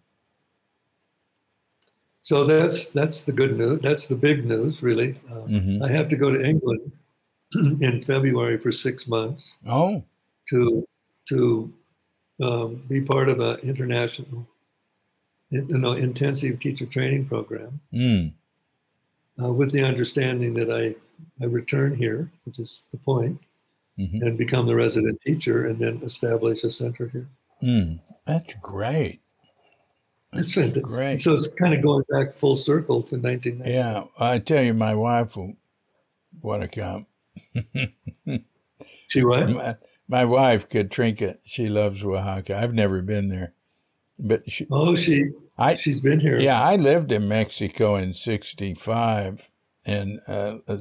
So that's the good news. That's the big news, really. I have to go to England in February for 6 months. Oh. To be part of an international, intensive teacher training program. With the understanding that I return here, which is the point, and become the resident teacher, and then establish a center here. That's great. That's great. So it's kind of going back full circle to 1990. Yeah, I tell you, my wife will want to come. She what? My wife, Katrinka, she loves Oaxaca. I've never been there, but she's been here. Yeah, I lived in Mexico in '65 and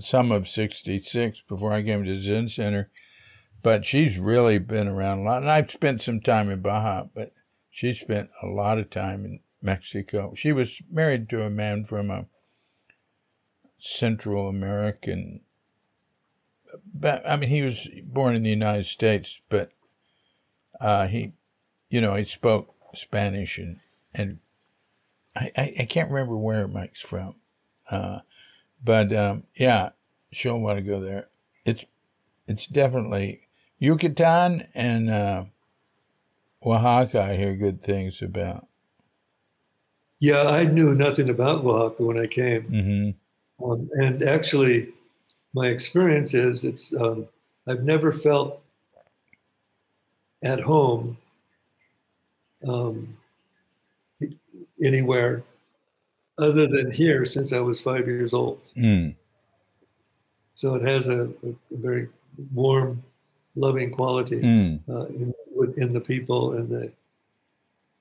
some of '66 before I came to Zen Center. But she's really been around a lot, and I've spent some time in Baja, but she spent a lot of time in Mexico. She was married to a man from a Central American. But I mean, he was born in the United States, but he spoke Spanish and I can't remember where Mike's from, but yeah, she'll want to go there. It's definitely Yucatan and Oaxaca, I hear good things about. Yeah, I knew nothing about Oaxaca when I came. Mm-hmm. And actually, my experience is I've never felt at home um, anywhere other than here since I was 5 years old. Mm. So it has a very warm, loving quality Mm. within the people and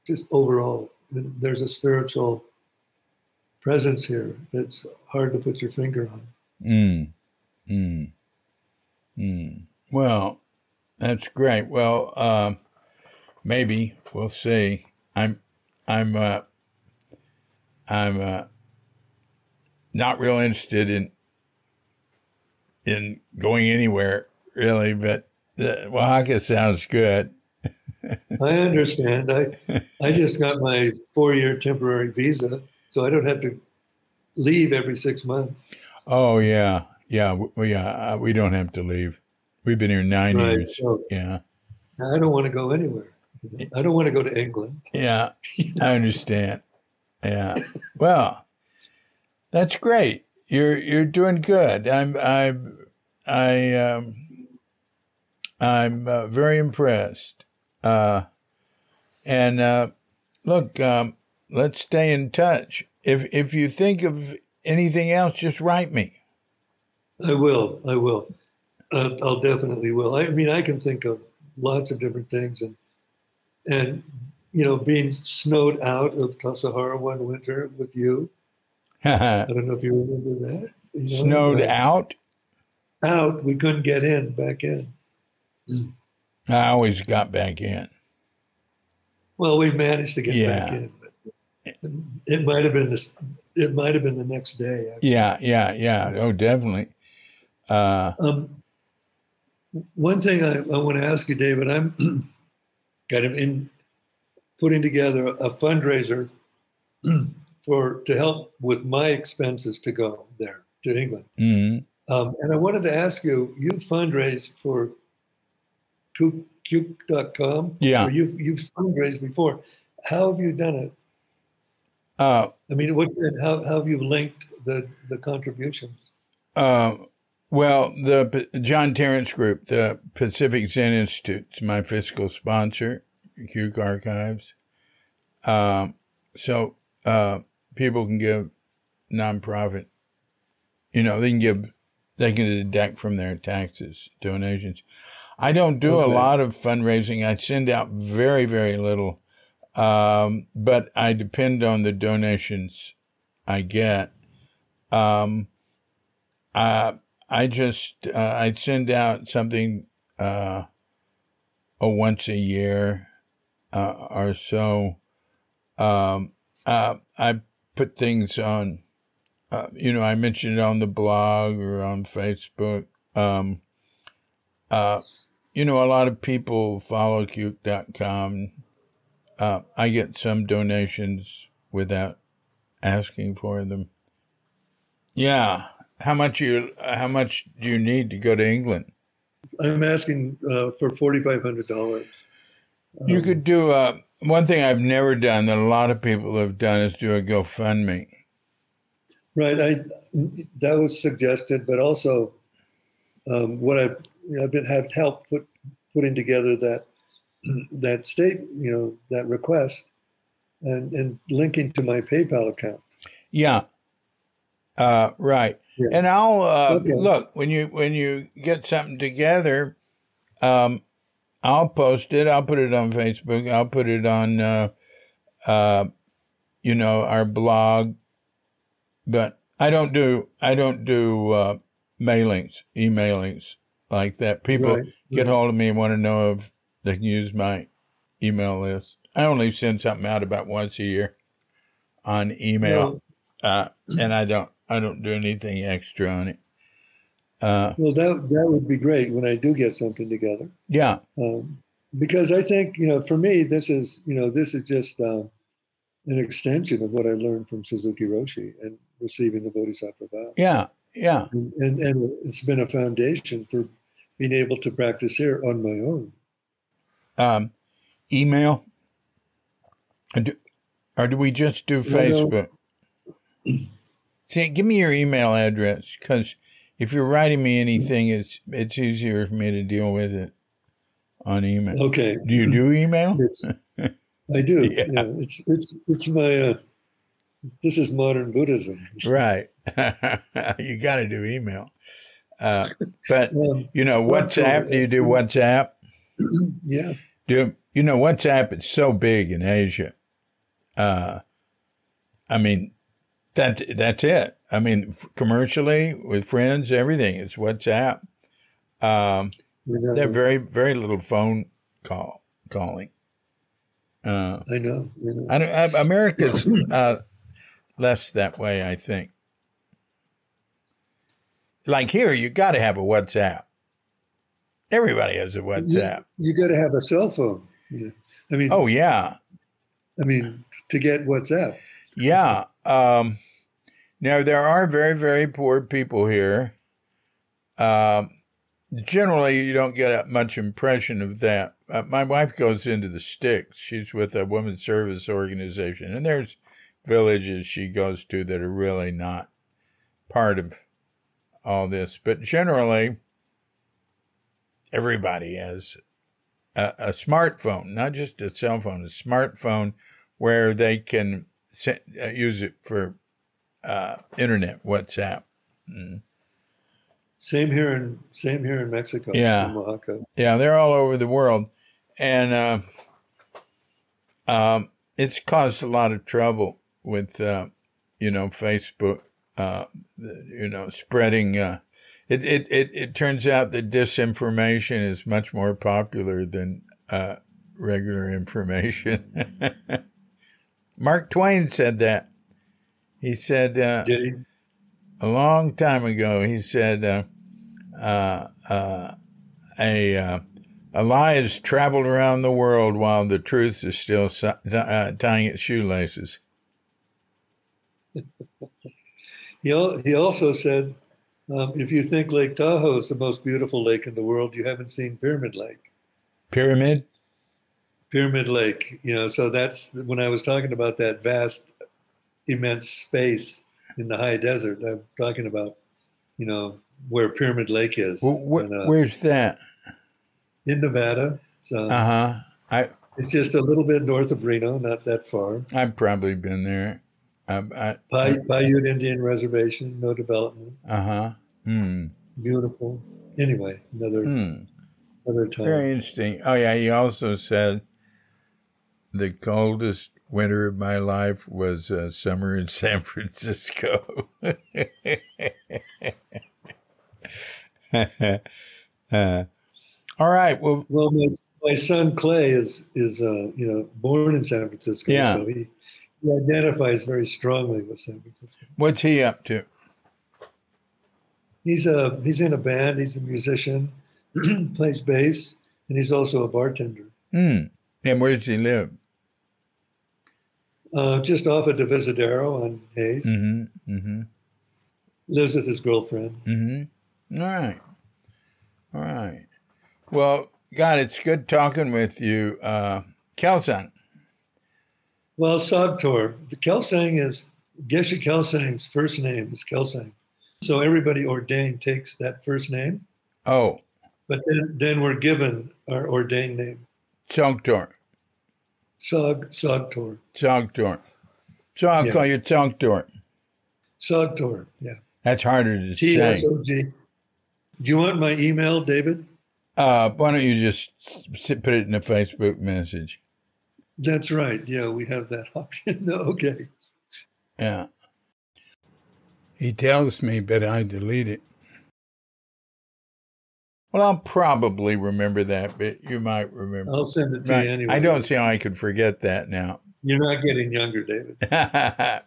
just overall. There's a spiritual presence here that's hard to put your finger on. Mm. Mm. Mm. Well, that's great. Well, maybe we'll see. I'm, uh, I'm not real interested in going anywhere really, but Oaxaca sounds good. I understand. I just got my 4 year temporary visa, so I don't have to leave every 6 months. Oh yeah, yeah, we don't have to leave. We've been here 9 Right. years. So Yeah, I don't want to go anywhere. I don't want to go to England. yeah, I understand. Yeah, well, that's great. You're doing good. I I'm very impressed. And look, let's stay in touch. If you think of anything else, just write me. I will. I will. I'll definitely will. I mean, I can think of lots of different things, and being snowed out of Tassajara one winter with you. I don't know if you remember that. Snowed out. Out, we couldn't get in, back in. I always got back in. Well, we managed to get back Yeah. in, but it might have been this. It might have been the next day. Actually. Yeah. Oh, definitely. One thing I want to ask you, David, I'm kind of in putting together a fundraiser to help with my expenses to go there to England. Mm-hmm. And I wanted to ask you, you fundraised for Coop.com, Yeah. or you've fundraised before. How have you done it? Uh, I mean, how have you linked the contributions? well, the John Terrence Group, the Pacific Zen Institute, is my fiscal sponsor, Cuke Archives. So people can give nonprofit. They can deduct from their taxes, donations. I don't do a lot of fundraising. I send out very, very little. But I depend on the donations I get. I'd send out something, once a year, or so. I put things on, I mentioned it on the blog or on Facebook. A lot of people follow Cuke.com. I get some donations without asking for them. Yeah. How much do you need to go to England? I'm asking for $4,500. You could do one thing I've never done that a lot of people have done is do a GoFundMe. Right. That was suggested, but also what I've been had help putting together that state, that request, and linking to my PayPal account. Yeah. Right. Yeah. And I'll look when you get something together. I'll post it. I'll put it on Facebook. I'll put it on, our blog. But I don't do emailings like that. People get hold of me and want to know if they can use my email list. I only send something out about once a year on email, and I don't do anything extra on it. Well, that would be great when I do get something together. Yeah. Because I think, for me, this is just an extension of what I learned from Suzuki Roshi and receiving the Bodhisattva vow. Yeah. And it's been a foundation for being able to practice here on my own. email? Or do we just do Facebook? See, give me your email address, because if you're writing me anything, it's easier for me to deal with it on email. Okay. Do you do email? I do. Yeah. Yeah. It's my. This is modern Buddhism. Right. You got to do email. But Tsogtor, WhatsApp. Do you do WhatsApp? Yeah. WhatsApp is so big in Asia. I mean, that's it. I mean, commercially with friends, everything is WhatsApp. They're very, very little phone calling. I know. America's less that way, I think. Like here, you got to have a WhatsApp. Everybody has a WhatsApp. You got to have a cell phone. Yeah. I mean. Oh yeah. I mean, to get WhatsApp. Yeah. Now there are very, very poor people here. Generally, you don't get much impression of that. My wife goes into the sticks. She's with a women's service organization, and there's villages she goes to that are really not part of all this. But generally, everybody has a smartphone, not just a cell phone, a smartphone where they can use it for internet, WhatsApp. Same here in Mexico. Yeah, in Oaxaca. Yeah, they're all over the world, and it's caused a lot of trouble with Facebook. Spreading. It turns out that disinformation is much more popular than regular information. Mark Twain said that. He said. Did he? A long time ago, he said, a lie has traveled around the world while the truth is still tying its shoelaces. He also said, if you think Lake Tahoe is the most beautiful lake in the world, you haven't seen Pyramid Lake. Pyramid Lake. So that's when I was talking about that vast, immense space in the high desert. I'm talking about, where Pyramid Lake is. Where's that? In Nevada. So it's just a little bit north of Reno, not that far. I've probably been there. Paiute Indian Reservation, no development. Beautiful. Anyway, another time. Very interesting. Oh yeah, he also said the coldest winter of my life was summer in San Francisco. All right. Well, my son Clay is born in San Francisco. Yeah. So he identifies very strongly with San Francisco. What's he up to? He's in a band. He's a musician, plays bass, and he's also a bartender. And where does he live? Just off of Divisadero on Hayes. Lives with his girlfriend. All right. Well, God, it's good talking with you, Kelsang. Well, Tsogtor. The Kelsang is Geshe Kelsang's first name is Kelsang, so everybody ordained takes that first name. Oh, but then we're given our ordained name. Tsogtor. Tsogtor. Tsogtor. So I'll call you Tsogtor. Tsogtor, yeah. That's harder to say. Tsog. Do you want my email, David? Why don't you just put it in a Facebook message? That's right. Yeah, we have that option. Okay. Yeah. He tells me, but I delete it. Well, I'll probably remember that, but you might remember. I'll send it to you anyway. I don't see how I could forget that now. You're not getting younger, David.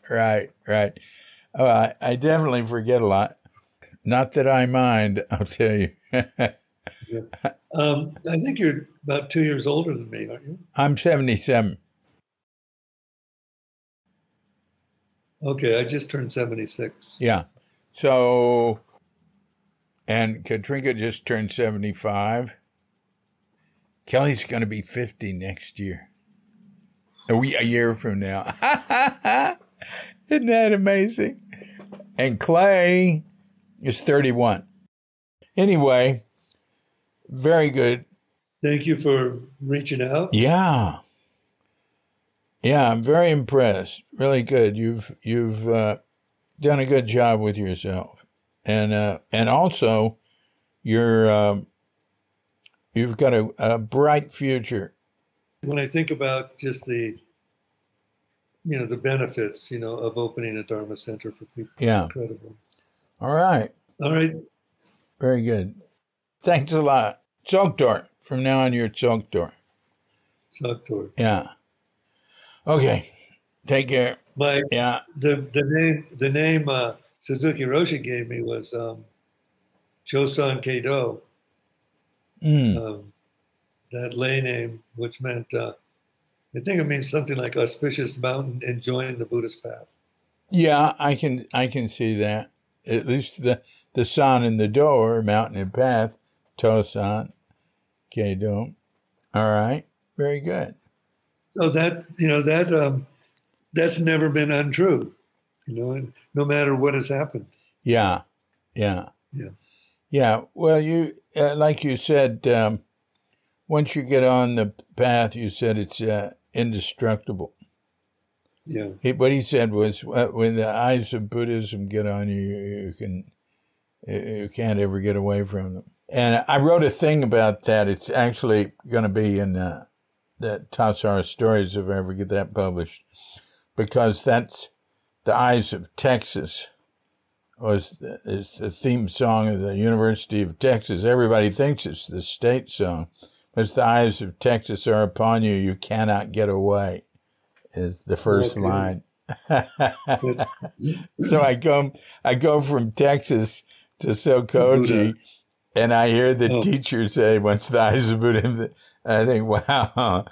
Right. I definitely forget a lot. Not that I mind, I'll tell you. Yeah. I think you're about 2 years older than me, aren't you? I'm 77. Okay, I just turned 76. Yeah. So, and Katrinka just turned 75. Kelly's going to be 50 next year. A year from now. Isn't that amazing? And Clay is 31. Anyway, very good. Thank you for reaching out. Yeah. Yeah, I'm very impressed. Really good. You've done a good job with yourself. And also you've got a bright future. When I think about just the benefits, of opening a Dharma center for people, Yeah. incredible. All right. Very good. Thanks a lot. Tsogtor. From now on, you're Tsogtor. Tsogtor. Yeah. Okay. Take care. The name Suzuki Roshi gave me was Chosan Keido. That lay name, which meant, I think it means something like auspicious mountain enjoying the Buddhist path. Yeah, I can see that. At least the san and the do are mountain and path. Tosan Keido. All right. Very good. So that's never been untrue, no matter what has happened. Yeah. Well, you like you said, once you get on the path, you said it's indestructible. Yeah. What he said was, when the eyes of Buddhism get on you, you can't ever get away from them. And I wrote a thing about that. It's actually going to be in the Tassara Stories, if I ever get that published, because that's the Eyes of Texas is the theme song of the University of Texas. Everybody thinks it's the state song, but it's the Eyes of Texas are upon you. You cannot get away is the first line. So I go from Texas to Sokoji, and I hear the teacher say, once the eyes of Buddha, I think, wow,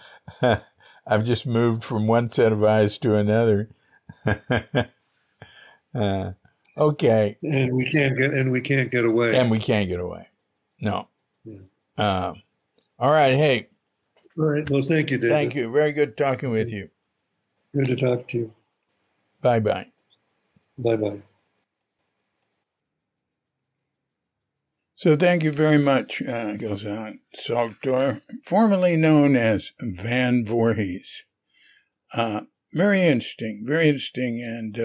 I've just moved from one set of eyes to another. Okay. And we can't get away. And we can't get away. No. Yeah. All right. Hey. All right. Well, thank you, David. Thank you. Very good talking with you. Good to talk to you. Bye-bye. Bye-bye. So thank you very much, Kelsang Tsogtor, formerly known as Van Vorheis. Very interesting, and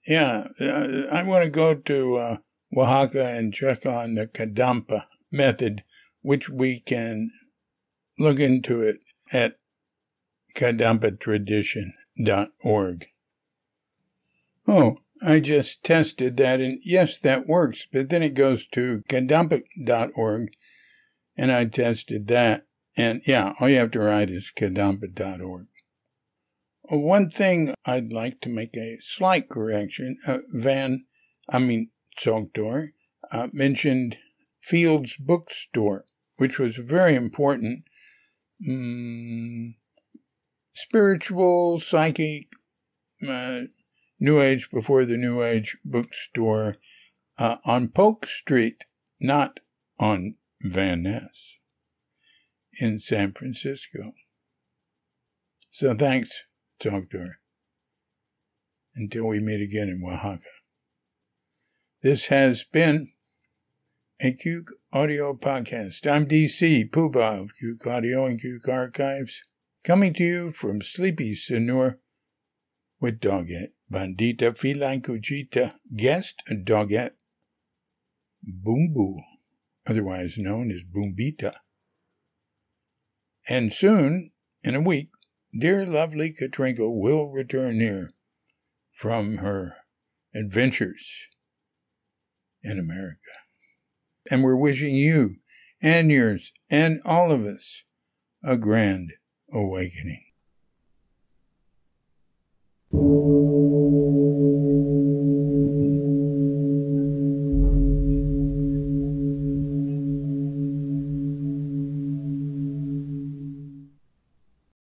I want to go to Oaxaca and check on the Kadampa method, which we can look into it at kadampatradition.org. Oh, I just tested that, and yes, that works, but then it goes to kadampa.org, and I tested that, and yeah, all you have to write is kadampa.org. One thing I'd like to make a slight correction. Tsogtor mentioned Field's bookstore, which was very important. Spiritual, psychic, New Age before the New Age bookstore on Polk Street, not on Van Ness, in San Francisco. So thanks, Tsogtor. Until we meet again in Oaxaca. This has been a Cuke Audio Podcast. I'm DC Poobah of Cuke Audio and Cuke Archives, coming to you from sleepy Sonor with Doggett, Bandita Feline Cuchita, guest Doggett, Boombu, otherwise known as Boombita. And soon, in a week, dear lovely Katrinka will return here from her adventures in America. And we're wishing you and yours and all of us a grand awakening.